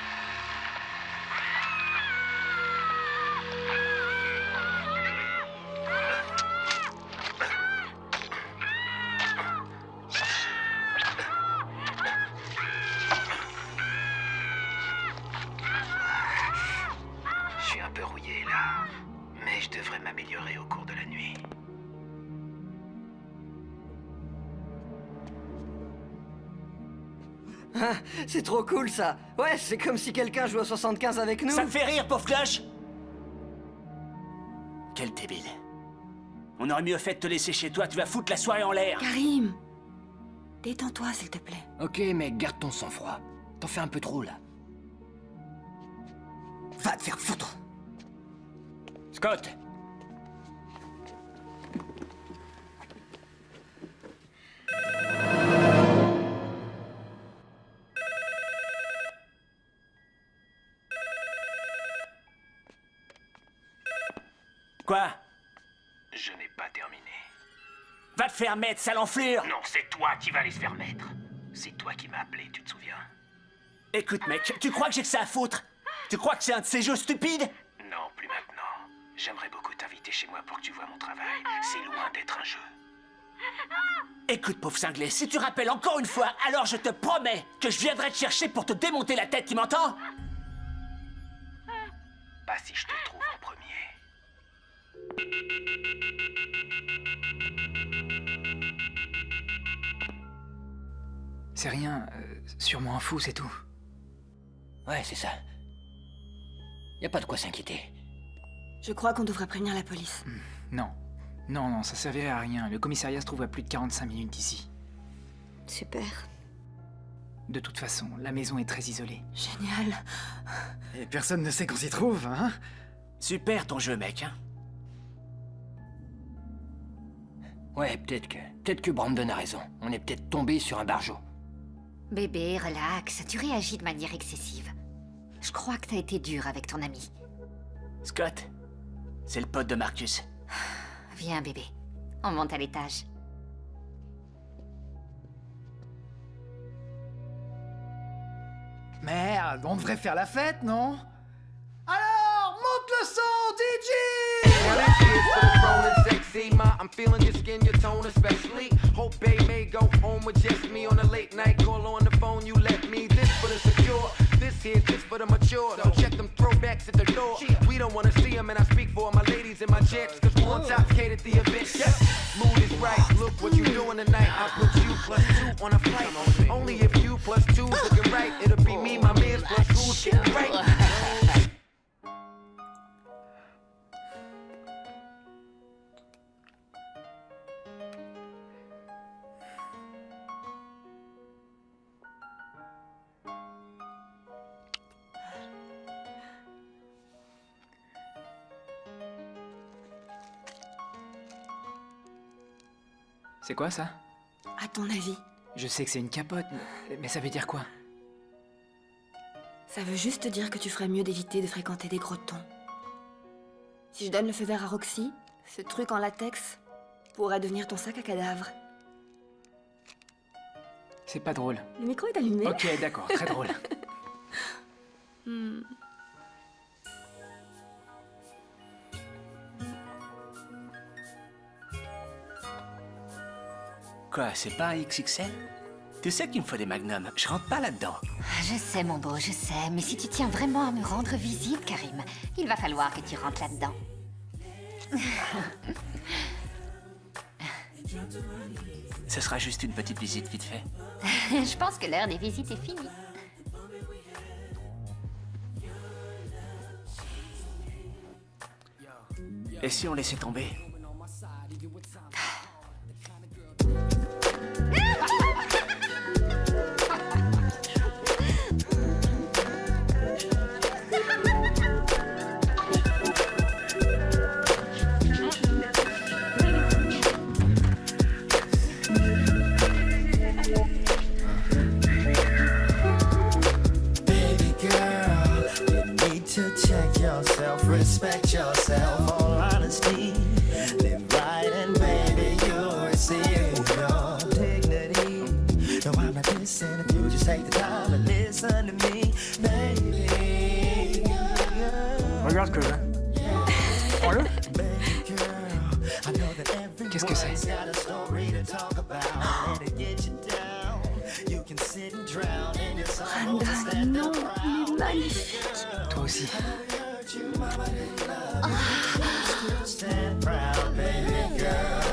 Je suis un peu rouillé là, mais je devrais m'améliorer au cours de la nuit. Ah, c'est trop cool ça. Ouais, c'est comme si quelqu'un jouait au 75 avec nous. Ça me fait rire, pauvre cloche. Quel débile. On aurait mieux fait de te laisser chez toi, tu vas foutre la soirée en l'air. Karim, détends-toi, s'il te plaît. Ok, mec, garde ton sang-froid. T'en fais un peu trop, là. Va te faire foutre. Scott! Quoi? Je n'ai pas terminé. Va te faire mettre, sale enflure! Non, c'est toi qui vas aller se faire mettre. C'est toi qui m'as appelé, tu te souviens? Écoute, mec, tu crois que j'ai que ça à foutre? Tu crois que c'est un de ces jeux stupides? Non, plus maintenant. J'aimerais beaucoup t'inviter chez moi pour que tu vois mon travail. C'est loin d'être un jeu. Écoute, pauvre cinglé, si tu rappelles encore une fois, alors je te promets que je viendrai te chercher pour te démonter la tête, tu m'entends? Pas si je te trouve en premier. C'est rien, sûrement un fou, c'est tout. Ouais, c'est ça. Y a pas de quoi s'inquiéter. Je crois qu'on devrait prévenir la police. Non. Non, ça servirait à rien. Le commissariat se trouve à plus de 45 minutes d'ici. Super. De toute façon, la maison est très isolée. Génial. Et personne ne sait qu'on s'y trouve, hein? Super ton jeu, mec, hein? Ouais, peut-être que Brandon a raison. On est peut-être tombé sur un barjot. Bébé, relax, tu réagis de manière excessive. Je crois que t'as été dur avec ton ami. Scott, c'est le pote de Marcus. Viens, bébé. On monte à l'étage. Merde, on devrait faire la fête, non? Alors, monte le son, DJ! I'm feeling your skin, your tone especially. Hope Bay may go home with just me on a late night call on the phone. You let me this for the secure, this here's just for the mature. So check them throwbacks at the door. We don't wanna see them, and I speak for all my ladies and my chicks, cause we're intoxicated the event. Yes, mood is right. Look what you doing tonight. I put you +2 on a flight. Only if you +2's looking right, it'll be me, my mans plus who's getting right. C'est quoi ça? À ton avis? Je sais que c'est une capote, mais ça veut dire quoi? Ça veut juste dire que tu ferais mieux d'éviter de fréquenter des gros tons. Si je donne le feu vert à Roxy, ce truc en latex pourrait devenir ton sac à cadavre. C'est pas drôle. Le micro est allumé. Ok, d'accord, très drôle. Quoi, c'est pas un XXL? Tu sais qu'il me faut des magnums, je rentre pas là-dedans. Je sais, mon beau, je sais. Mais si tu tiens vraiment à me rendre visite, Karim, il va falloir que tu rentres là-dedans. Ce sera juste une petite visite vite fait. Je pense que l'heure des visites est finie. Et si on laissait tomber? Respect yourself, all honesty. Live right and baby, you'll receive your dignity. No, I'm not dissing if you just take the time and listen to me, baby. Regarde que prends-le. Qu'est-ce que c'est? Brandon, non, il est magnifique. Toi aussi. Stand proud, baby girl.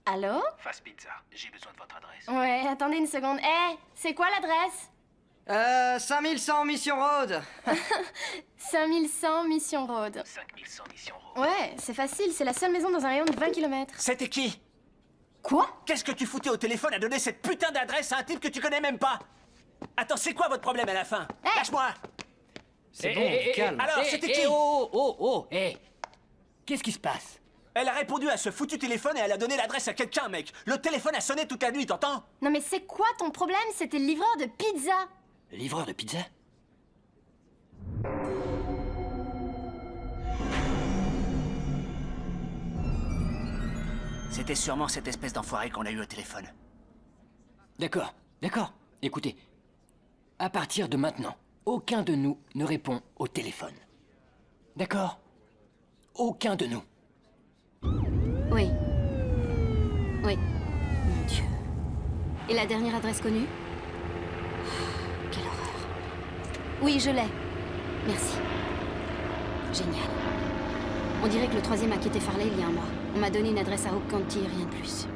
Allô? Fast Pizza, j'ai besoin de votre adresse. Ouais, attendez une seconde. Hé, c'est quoi l'adresse? 5100 Mission Road. 5100 Mission Road. 5100 Mission Road. Ouais, c'est facile, c'est la seule maison dans un rayon de 20 km. C'était qui? Quoi? Qu'est-ce que tu foutais au téléphone à donner cette putain d'adresse à un type que tu connais même pas? Attends, c'est quoi votre problème à la fin? Lâche-moi! C'est bon, calme. Alors, c'était qui? Qu'est-ce qui se passe? Elle a répondu à ce foutu téléphone et elle a donné l'adresse à quelqu'un, mec. Le téléphone a sonné toute la nuit, t'entends? Non mais c'est quoi ton problème? C'était le livreur de pizza. Le livreur de pizza? C'était sûrement cette espèce d'enfoiré qu'on a eu au téléphone. D'accord, d'accord. Écoutez, à partir de maintenant, aucun de nous ne répond au téléphone. D'accord? Aucun de nous. Oui. Oui. Mon Dieu. Et la dernière adresse connue? Quelle horreur. Oui, je l'ai. Merci. Génial. On dirait que le troisième a quitté Farley il y a un mois. On m'a donné une adresse à Hope County, rien de plus.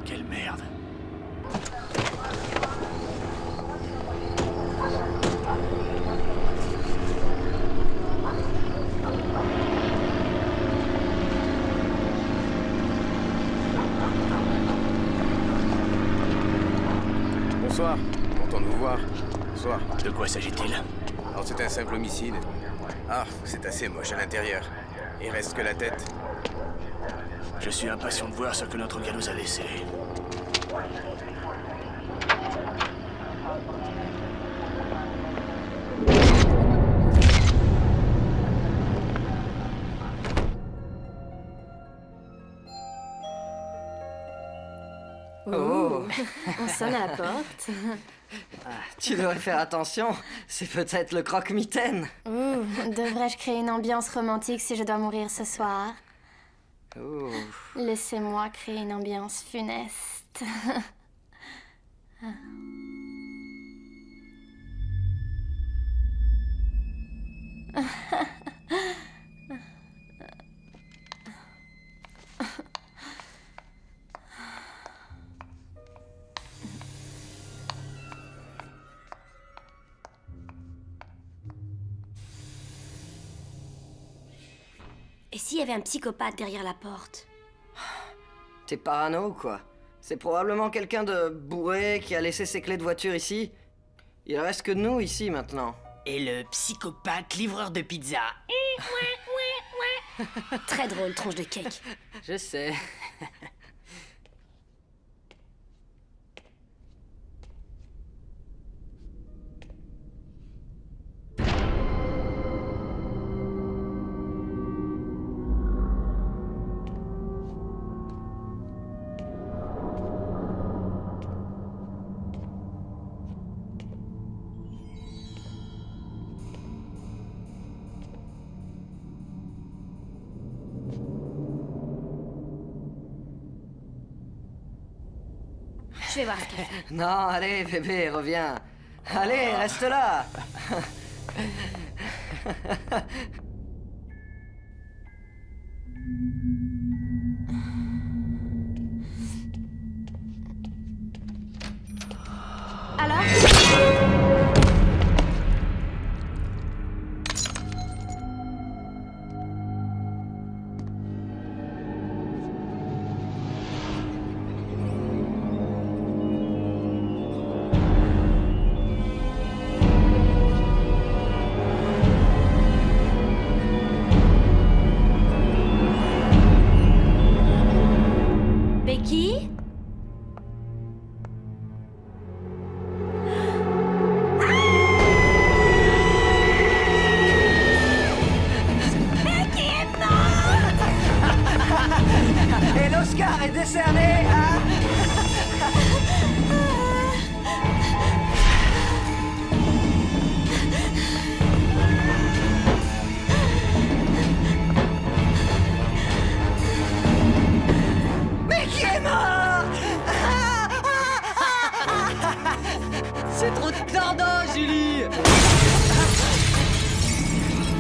Quelle merde. Bonsoir, content de vous voir. Bonsoir. De quoi s'agit-il? Alors c'est un simple homicide. Ah, c'est assez moche à l'intérieur. Il reste que la tête. Je suis impatient de voir ce que notre gars nous a laissé. Oh. On sonne à la porte. Tu devrais faire attention. C'est peut-être le croque-mitaine. Devrais-je créer une ambiance romantique si je dois mourir ce soir? Laissez-moi créer une ambiance funeste. Et s'il y avait un psychopathe derrière la porte? T'es parano ou quoi? C'est probablement quelqu'un de bourré qui a laissé ses clés de voiture ici. Il reste que nous ici maintenant. Et le psychopathe livreur de pizza. Très drôle, tronche de cake. Je sais. Je vais voir ce qu'elle fait. Non, allez, bébé, reviens. Allez, reste là. Alors? Becky? Becky est morte! Et l'Oscar est décerné à... Mais qui est mort? C'est trop tendant, Julie.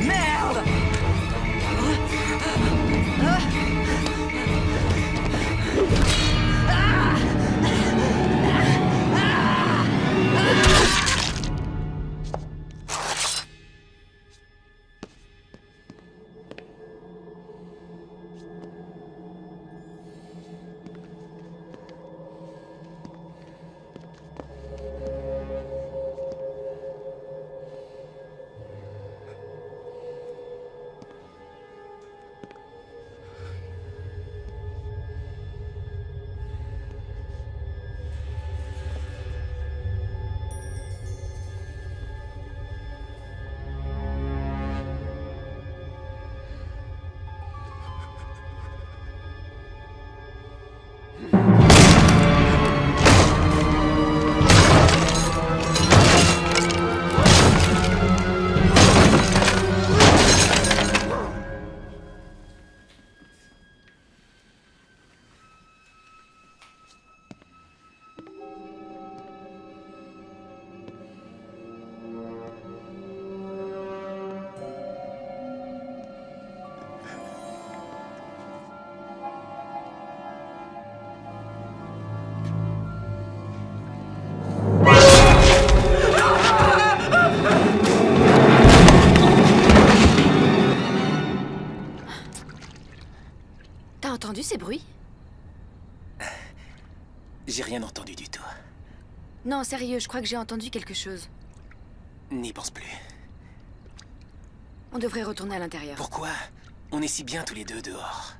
Merde. Ah! entendu ces bruits? J'ai rien entendu du tout. Non, sérieux, je crois que j'ai entendu quelque chose. N'y pense plus. On devrait retourner à l'intérieur. Pourquoi? On est si bien tous les deux dehors.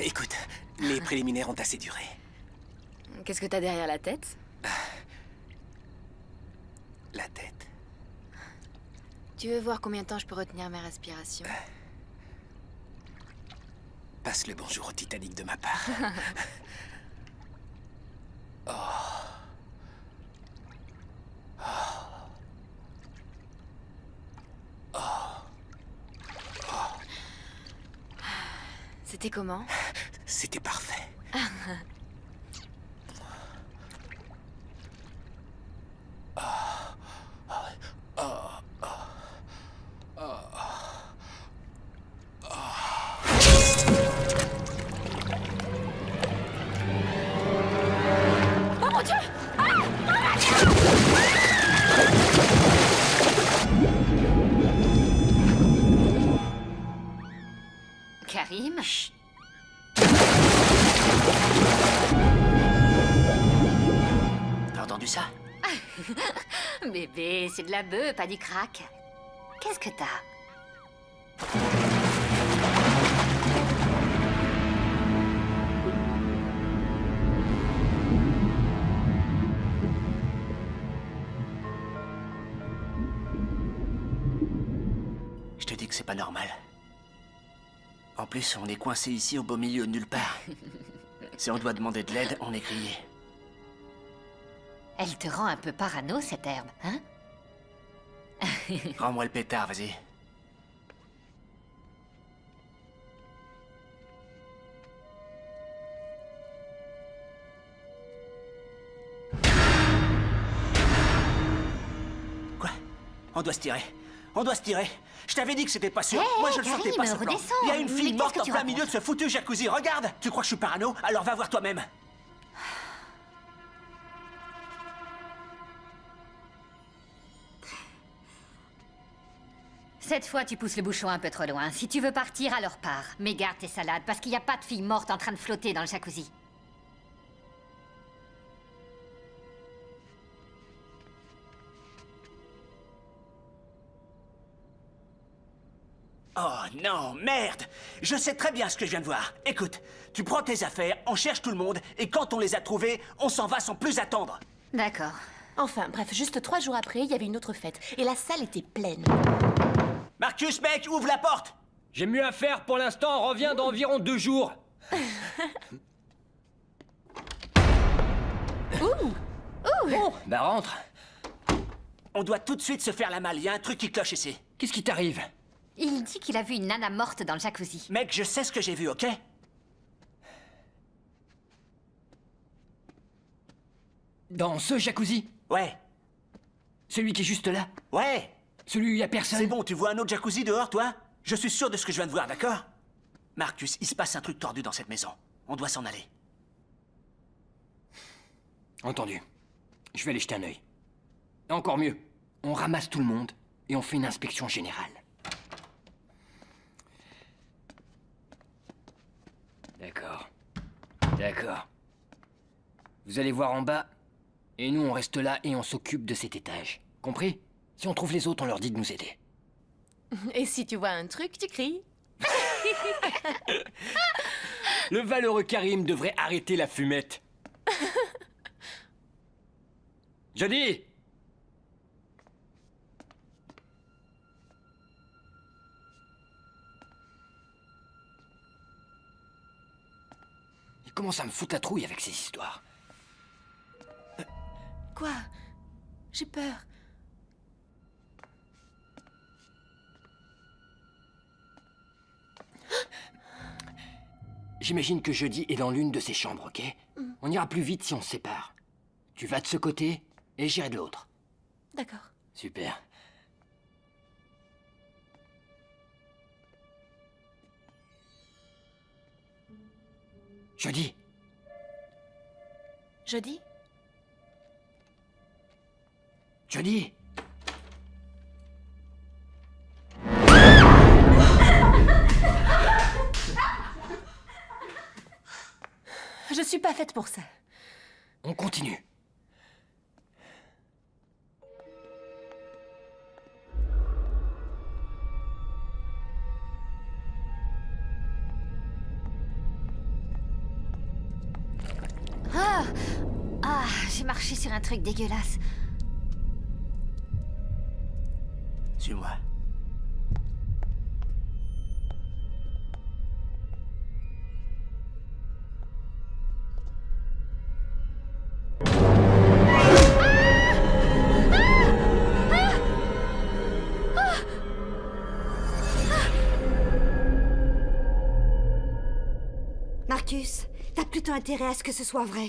Écoute, les préliminaires ont assez duré. Qu'est-ce que t'as derrière la tête? La tête. Tu veux voir combien de temps je peux retenir mes respirations? Passe le bonjour au Titanic de ma part. Oh. Oh. Oh. C'était comment? C'était parfait. Oh mon Dieu! Karim? Chut. T'as entendu ça? Bébé, c'est de la bœuf, pas du crack. Qu'est-ce que t'as? Je te dis que c'est pas normal. En plus, on est coincé ici au beau milieu de nulle part. Si on doit demander de l'aide, on est grillé. Elle te rend un peu parano, cette herbe, hein? Rends-moi le pétard, vas-y. Quoi? On doit se tirer. On doit se tirer. Je t'avais dit que c'était pas sûr. Hey, Moi, je le Karim, sentais pas, ce plan. redescends. Il y a une Mais fille qu'est-ce morte que en tu plein racontes? milieu de ce foutu jacuzzi. Regarde! Tu crois que je suis parano? Alors va voir toi-même. Cette fois, tu pousses le bouchon un peu trop loin. Si tu veux partir, alors pars. Mais garde tes salades, parce qu'il n'y a pas de fille morte en train de flotter dans le jacuzzi. Oh non, merde! Je sais très bien ce que je viens de voir. Écoute, tu prends tes affaires, on cherche tout le monde, et quand on les a trouvés, on s'en va sans plus attendre. D'accord. Enfin, bref, juste 3 jours après, il y avait une autre fête. Et la salle était pleine. Marcus, mec, ouvre la porte! J'ai mieux à faire pour l'instant, on revient dans environ 2 jours. Bon, bah rentre. On doit tout de suite se faire la malle, il y a un truc qui cloche ici. Qu'est-ce qui t'arrive? Il dit qu'il a vu une nana morte dans le jacuzzi. Mec, je sais ce que j'ai vu, ok? Dans ce jacuzzi? Ouais. Celui qui est juste là? Ouais. Celui où il y a personne? C'est bon, tu vois un autre jacuzzi dehors, toi? Je suis sûr de ce que je viens de voir, d'accord? Marcus, il se passe un truc tordu dans cette maison. On doit s'en aller. Entendu. Je vais aller jeter un œil. Encore mieux, on ramasse tout le monde et on fait une inspection générale. D'accord. D'accord. Vous allez voir en bas, et nous on reste là et on s'occupe de cet étage. Compris? Si on trouve les autres, on leur dit de nous aider. Et si tu vois un truc, tu cries. Le valeureux Karim devrait arrêter la fumette. Jody! Il commence à me foutre la trouille avec ces histoires. Quoi? J'ai peur. J'imagine que Jody est dans l'une de ces chambres, ok? On ira plus vite si on se sépare. Tu vas de ce côté et j'irai de l'autre. D'accord. Super. Jody. Jody? Jody. Je suis pas faite pour ça. On continue. J'ai marché sur un truc dégueulasse. Suis-moi. Marcus, t'as plutôt intérêt à ce que ce soit vrai.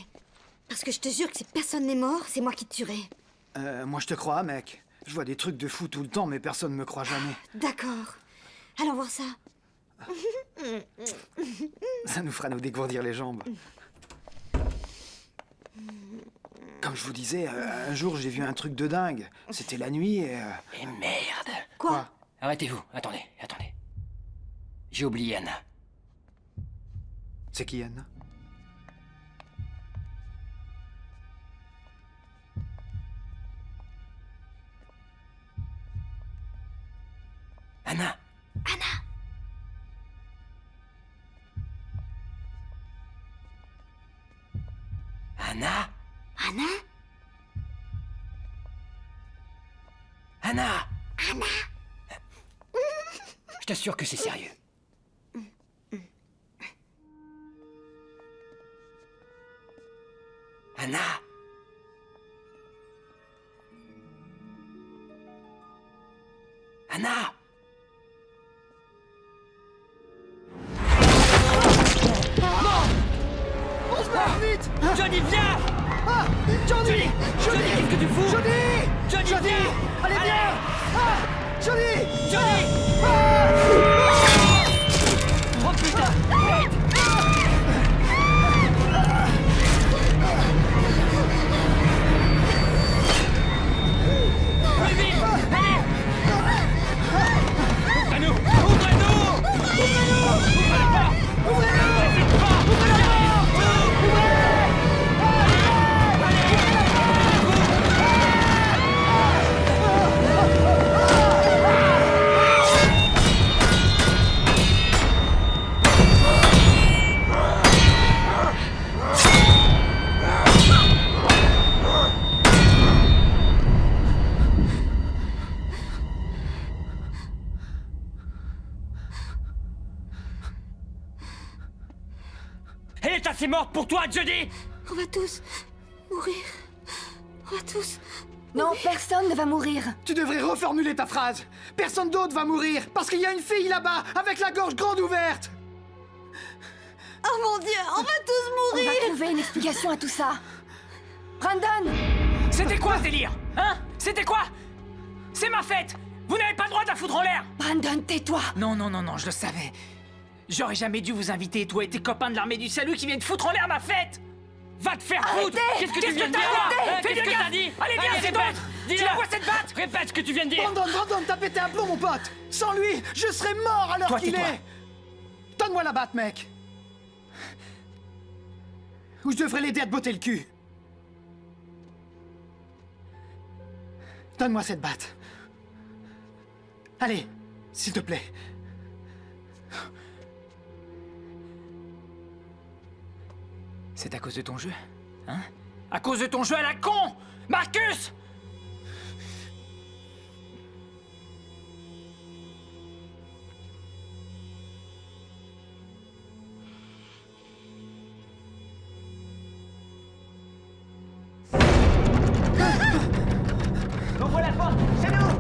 Parce que je te jure que si personne n'est mort, c'est moi qui te tuerai. Moi je te crois, mec. Je vois des trucs de fou tout le temps, mais personne me croit jamais. D'accord. Allons voir ça. Ça nous fera nous dégourdir les jambes. Comme je vous disais, un jour j'ai vu un truc de dingue. C'était la nuit et... Et merde. Quoi? Arrêtez-vous. Attendez. J'ai oublié Anna. C'est qui, Anna? Anna. Anna. Je t'assure que c'est sérieux. Anna. On se barre vite! Johnny, viens! Ah! Johnny! Johnny, qu'est-ce que tu fous? Johnny! Johnny, viens! Allez, viens! Ah! Johnny! Johnny! Ah! Oh putain! Vite! Plus vite! Allez! Ouvrez-nous! Ouvrez-nous! Ouvrez la porte! N'hésite pas! assez morte pour toi, Jodie? On va tous mourir. On va tous... Non, personne ne va mourir. Tu devrais reformuler ta phrase. Personne d'autre va mourir, parce qu'il y a une fille là-bas, avec la gorge grande ouverte. Oh mon Dieu, on va tous mourir. On va trouver une explication à tout ça. Brandon! C'était quoi ce délire? Hein? C'était quoi? C'est ma fête! Vous n'avez pas le droit de la foutre en l'air! Brandon, tais-toi! Non, non, non, non, je le savais. J'aurais jamais dû vous inviter, toi et tes copains de l'armée du salut qui viennent foutre en l'air ma fête! Va te faire foutre! Qu'est-ce que tu viens de dire? Fais Qu'est-ce que t'as dit? Allez, viens, c'est d'autres! Tu la vois cette batte? Répète ce que tu viens de dire! Brandon, t'as pété un plomb, mon pote! Sans lui, je serais mort à l'heure qu'il est! Donne-moi la batte, mec! Ou je devrais l'aider à te botter le cul. Donne-moi cette batte. Allez, s'il te plaît. C'est à cause de ton jeu? Hein? À cause de ton jeu à la con! Marcus! Ouvre la porte, c'est nous!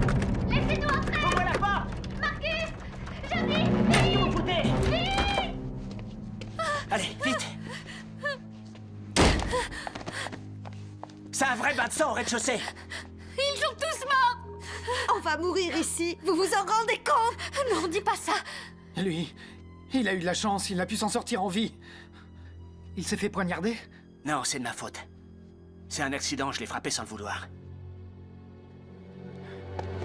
Laissez-nous entrer! Ouvre la porte! Marcus! Jodie! Qu'est-ce que vous foutez? Vite! Allez, vite! C'est un vrai bain de sang au rez-de-chaussée! Ils sont tous morts. On va mourir ici. Vous vous en rendez compte? Non, dis pas ça. Lui, il a eu de la chance, il a pu s'en sortir en vie. Il s'est fait poignarder? Non, c'est de ma faute. C'est un accident, je l'ai frappé sans le vouloir.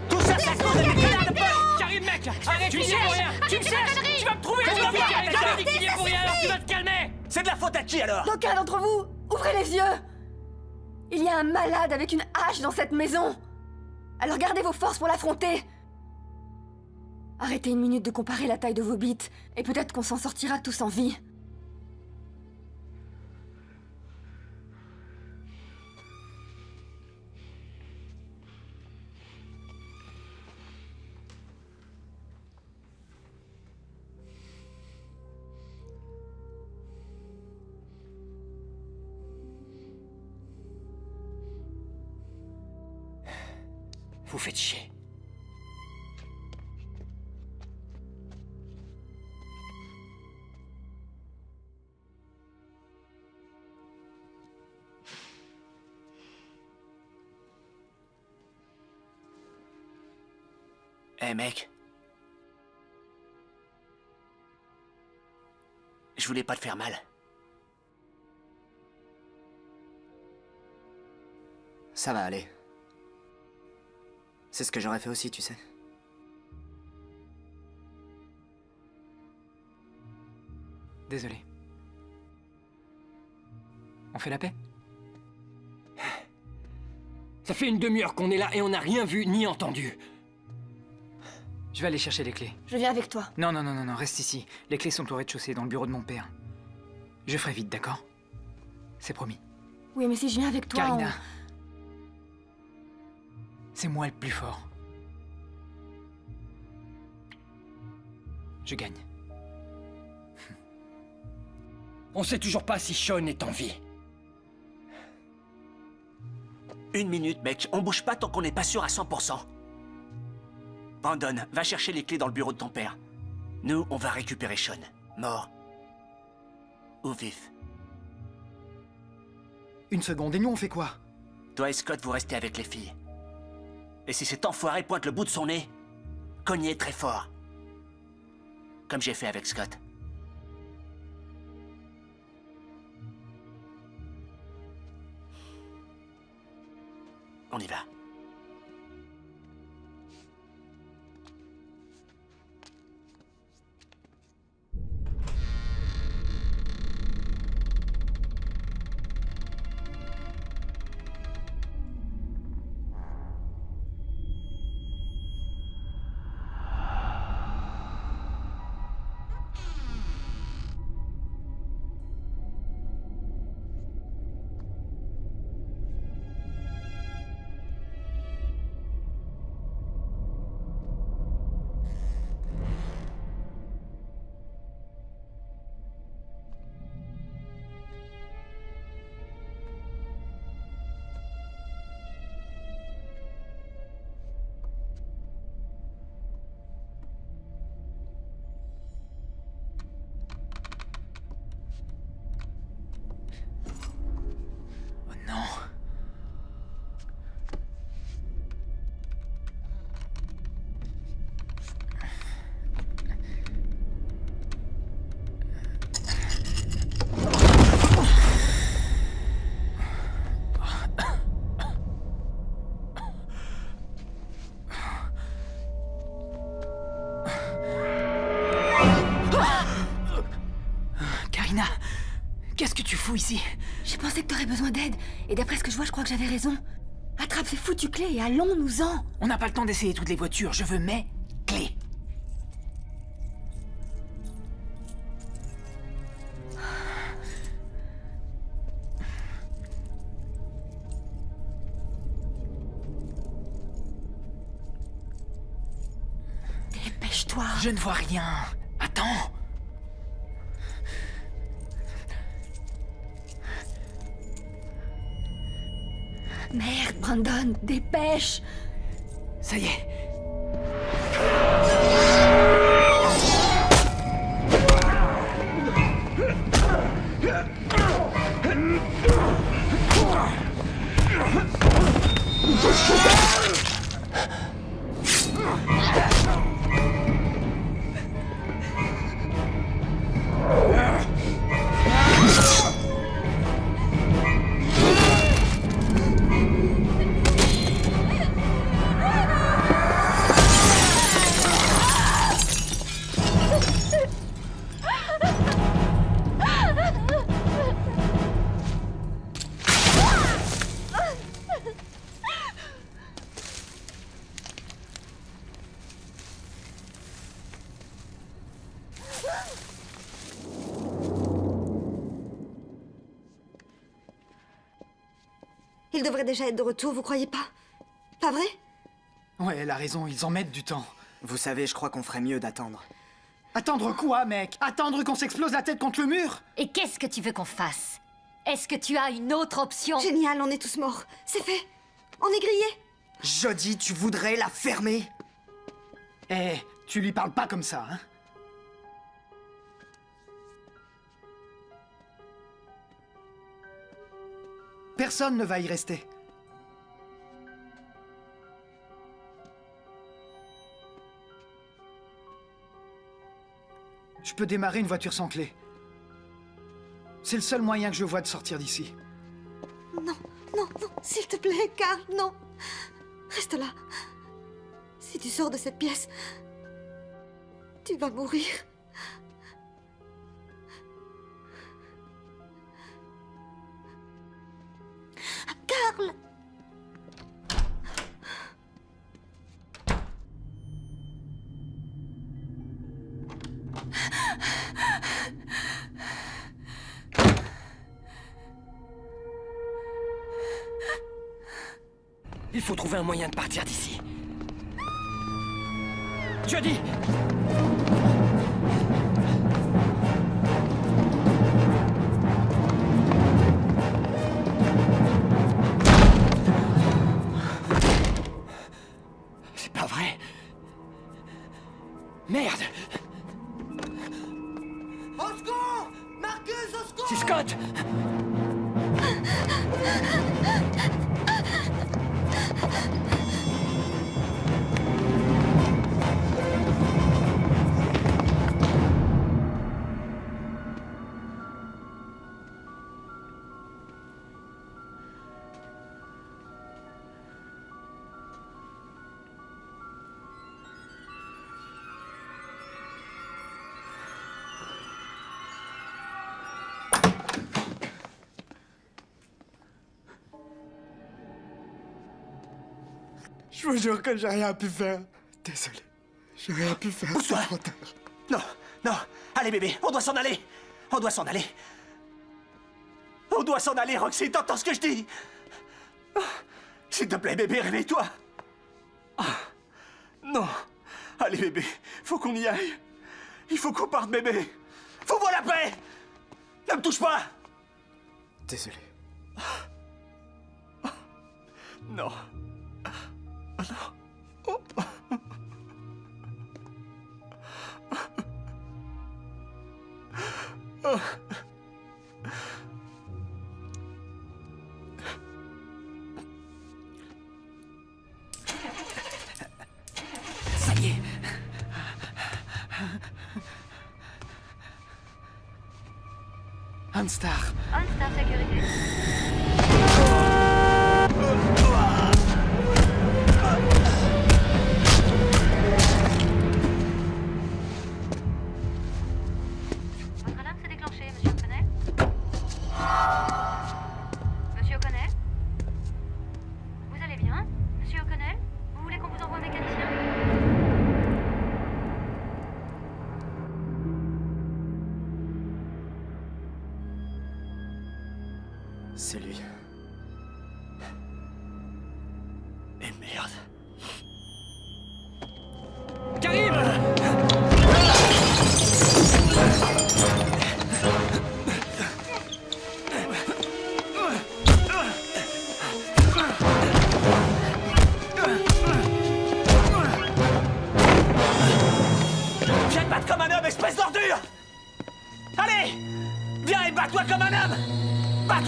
Tout ça, c'est à cause de mes connards de potes! Karim, mec! Arrête, tu y es pour rien! Tu me cherches! Tu vas me trouver! Tu vas voir! J'avais dit qu'il y est pour rien, alors tu vas te calmer! C'est de la faute à qui, alors? D'aucuns d'entre vous, ouvrez les yeux! Il y a un malade avec une hache dans cette maison! Alors gardez vos forces pour l'affronter! Arrêtez une minute de comparer la taille de vos bites, et peut-être qu'on s'en sortira tous en vie. Vous faites chier. Eh mec. Je voulais pas te faire mal. Ça va aller. C'est ce que j'aurais fait aussi, tu sais. Désolé. On fait la paix? Ça fait une demi-heure qu'on est là et on n'a rien vu ni entendu. Je vais aller chercher les clés. Je viens avec toi. Non, non, non, non, non, reste ici. Les clés sont au rez-de-chaussée, dans le bureau de mon père. Je ferai vite, d'accord? C'est promis. Oui, mais si je viens avec toi, Karina. C'est moi le plus fort. Je gagne. On sait toujours pas si Sean est en vie. Une minute, mec. On bouge pas tant qu'on n'est pas sûr à 100%. Brandon, va chercher les clés dans le bureau de ton père. Nous, on va récupérer Sean. Mort. Ou vif. Une seconde, et nous on fait quoi? Toi et Scott, vous restez avec les filles. Et si cet enfoiré pointe le bout de son nez, cognez très fort. Comme j'ai fait avec Scott. On y va. Qu'est-ce que tu fous ici? J'ai pensé que t'aurais besoin d'aide, et d'après ce que je vois, je crois que j'avais raison. Attrape ces foutues clés et allons-nous-en! On n'a pas le temps d'essayer toutes les voitures, je veux mes clés. Dépêche-toi! Je ne vois rien. Attends. Merde, Brandon, dépêche! Ça y est. Il devrait déjà être de retour, vous croyez pas? Pas vrai? Ouais, elle a raison, ils en mettent du temps. Vous savez, je crois qu'on ferait mieux d'attendre. Attendre quoi, mec? Attendre qu'on s'explose la tête contre le mur? Et qu'est-ce que tu veux qu'on fasse? Est-ce que tu as une autre option? Génial, on est tous morts. C'est fait. On est grillés. Jodie, tu voudrais la fermer? Eh, tu lui parles pas comme ça, hein? Personne ne va y rester. Je peux démarrer une voiture sans clé. C'est le seul moyen que je vois de sortir d'ici. Non, non, non, s'il te plaît, Carl, non. Reste là. Si tu sors de cette pièce, tu vas mourir. Carl! Il faut trouver un moyen de partir d'ici. Jodie! C'est pas vrai. Merde! Au secours! Marcus, au secours! C'est Scott! Je vous jure que j'ai rien pu faire. Désolé. J'ai rien pu faire. Pousse-toi! Non, non. Allez, bébé, on doit s'en aller. On doit s'en aller. On doit s'en aller, Roxy. T'entends ce que je dis? S'il te plaît, bébé, réveille-toi. Non. Allez, bébé, faut qu'on y aille. Il faut qu'on parte, bébé. Fous-moi la paix. Ne me touche pas. Désolé. Non. Non. Ça y est. OnStar. OnStar sécurité. Votre alarme s'est déclenchée, monsieur O'Connell.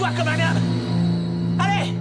Tiens-toi comme un homme! Allez!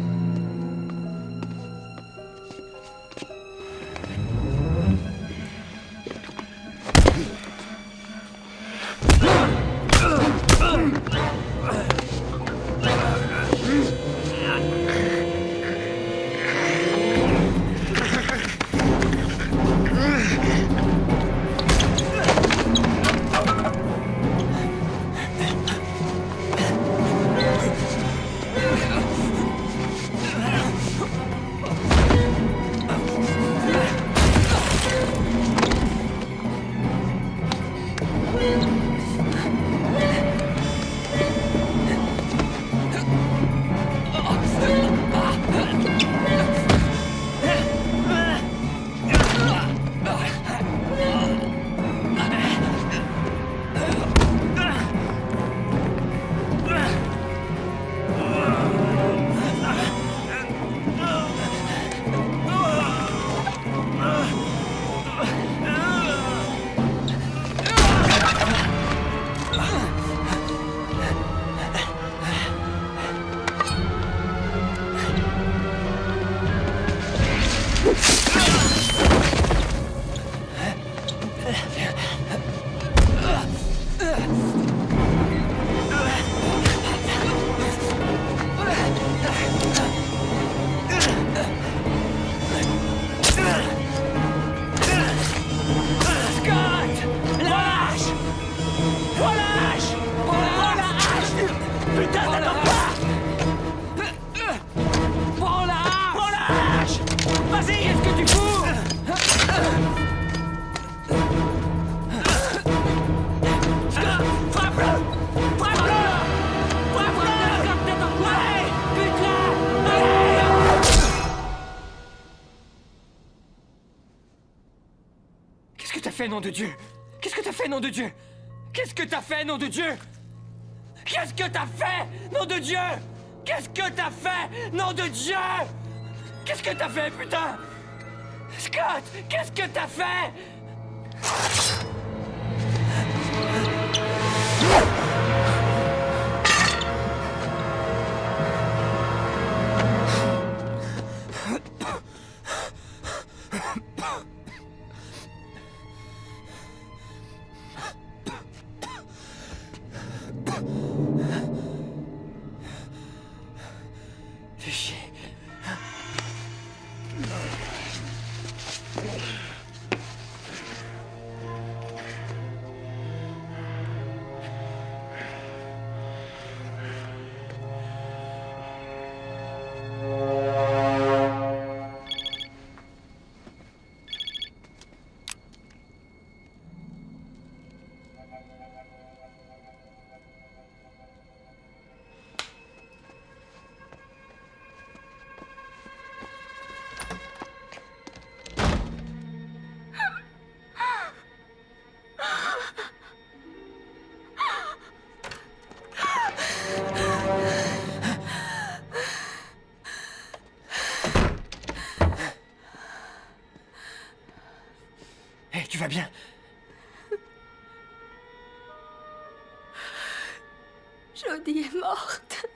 Nom de Dieu! Qu'est-ce que t'as fait, nom de Dieu? Qu'est-ce que t'as fait, nom de Dieu? Qu'est-ce que t'as fait, nom de Dieu? Qu'est-ce que t'as fait, nom de Dieu? Qu'est-ce que t'as fait, putain? Scott, qu'est-ce que t'as fait? Tu vas bien? Jodie est morte.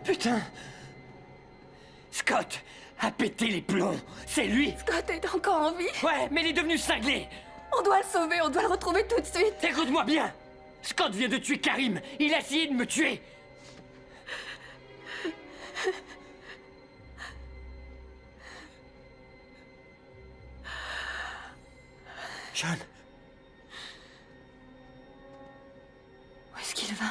Putain! Scott a pété les plombs. C'est lui! Scott est encore en vie? Ouais, mais il est devenu cinglé. On doit le sauver, on doit le retrouver tout de suite. Écoute-moi bien! Scott vient de tuer Karim. Il a essayé de me tuer. John. Où est-ce qu'il va?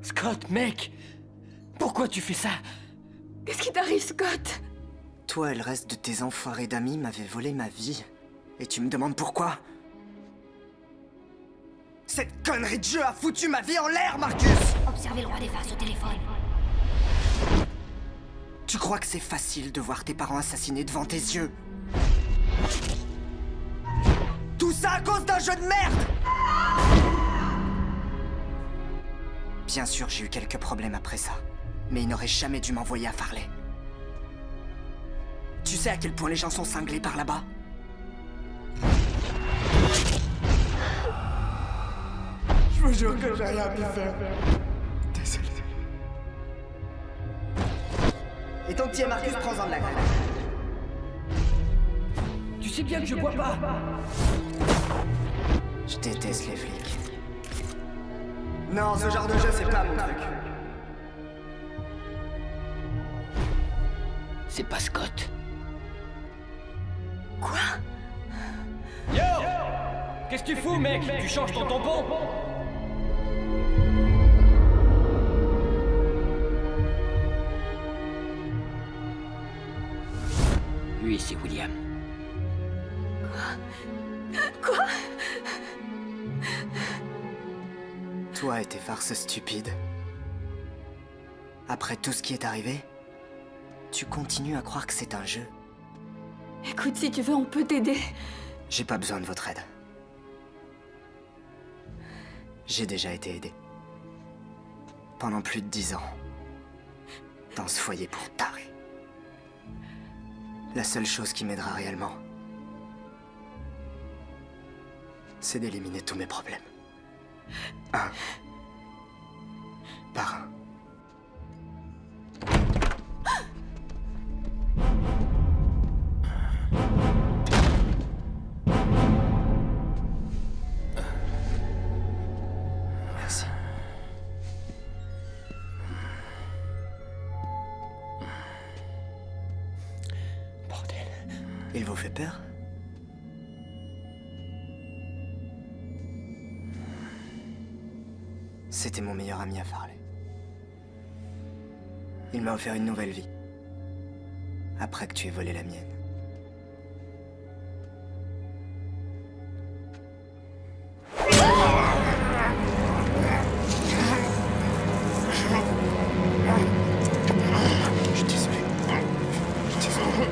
Scott, mec! Pourquoi tu fais ça? Qu'est-ce qui t'arrive, Scott? Toi et le reste de tes enfoirés d'amis m'avaient volé ma vie. Et tu me demandes pourquoi? Cette connerie de jeu a foutu ma vie en l'air, Marcus! Observez le roi des faces au téléphone. Tu crois que c'est facile de voir tes parents assassinés devant tes yeux? Tout ça à cause d'un jeu de merde! Bien sûr, j'ai eu quelques problèmes après ça. Mais ils n'auraient jamais dû m'envoyer à Farley. Tu sais à quel point les gens sont cinglés par là-bas? Je vous jure que j'ai rien pu faire. Désolé. Et ton petit Marcus, prends-en de la graine. Tu sais bien que je bois pas. Je déteste les flics. Non, ce genre de jeu, c'est pas mon truc. C'est pas Scott. Quoi? Yo! Qu'est-ce que tu fous, mec? Tu changes ton tampon? Lui, c'est William. Quoi? Toi et tes farces stupides. Après tout ce qui est arrivé, tu continues à croire que c'est un jeu. Écoute, si tu veux, on peut t'aider. J'ai pas besoin de votre aide. J'ai déjà été aidé. Pendant plus de 10 ans. Dans ce foyer pour tarés. La seule chose qui m'aidera réellement, c'est d'éliminer tous mes problèmes. Un par un. Merci. Bordel. Il vous fait peur? C'était mon meilleur ami à Farley. Il m'a offert une nouvelle vie. Après que tu aies volé la mienne. Je suis désolé. Je suis désolé.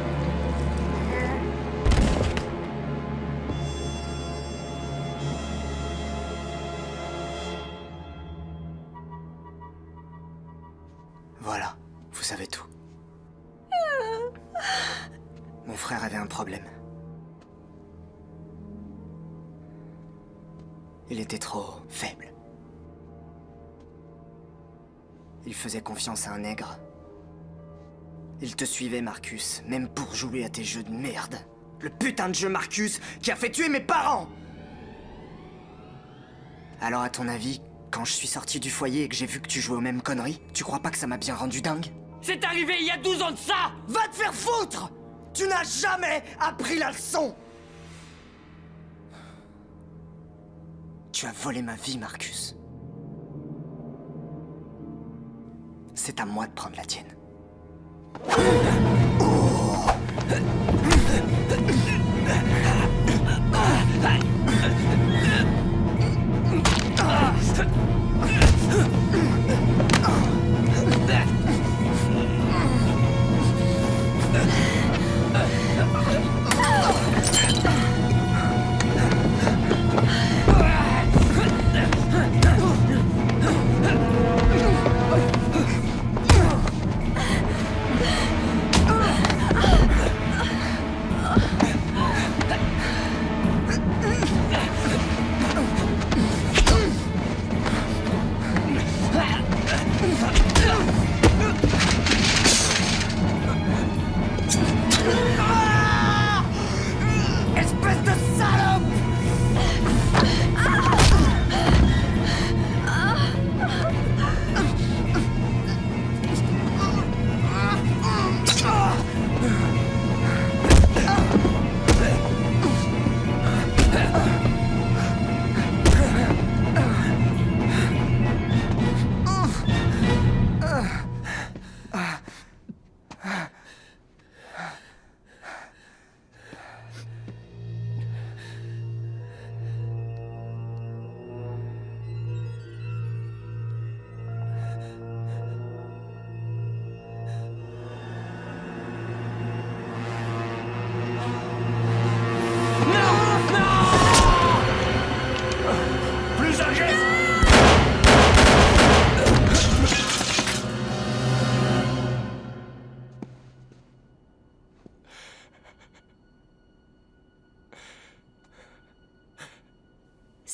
Voilà, vous savez tout. Mon frère avait un problème. Il était trop faible. Il faisait confiance à un nègre. Il te suivait, Marcus, même pour jouer à tes jeux de merde. Le putain de jeu Marcus qui a fait tuer mes parents! Alors à ton avis, quand je suis sorti du foyer et que j'ai vu que tu jouais aux mêmes conneries, tu crois pas que ça m'a bien rendu dingue? C'est arrivé il y a 12 ans de ça! Va te faire foutre! Tu n'as jamais appris la leçon! Tu as volé ma vie, Marcus. C'est à moi de prendre la tienne.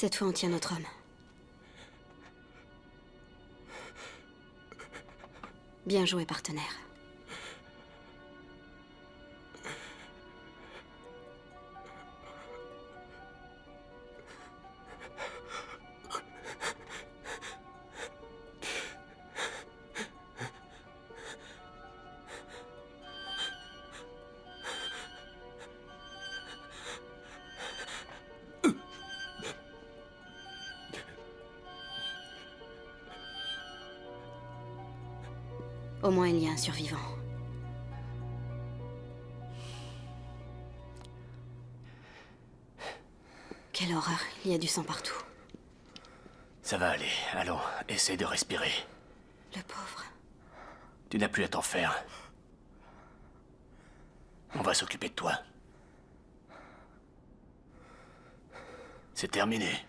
Cette fois, on tient notre homme. Bien joué, partenaire. Au moins, il y a un survivant. Quelle horreur, il y a du sang partout. Ça va aller, allons, essaie de respirer. Le pauvre. Tu n'as plus à t'en faire. On va s'occuper de toi. C'est terminé.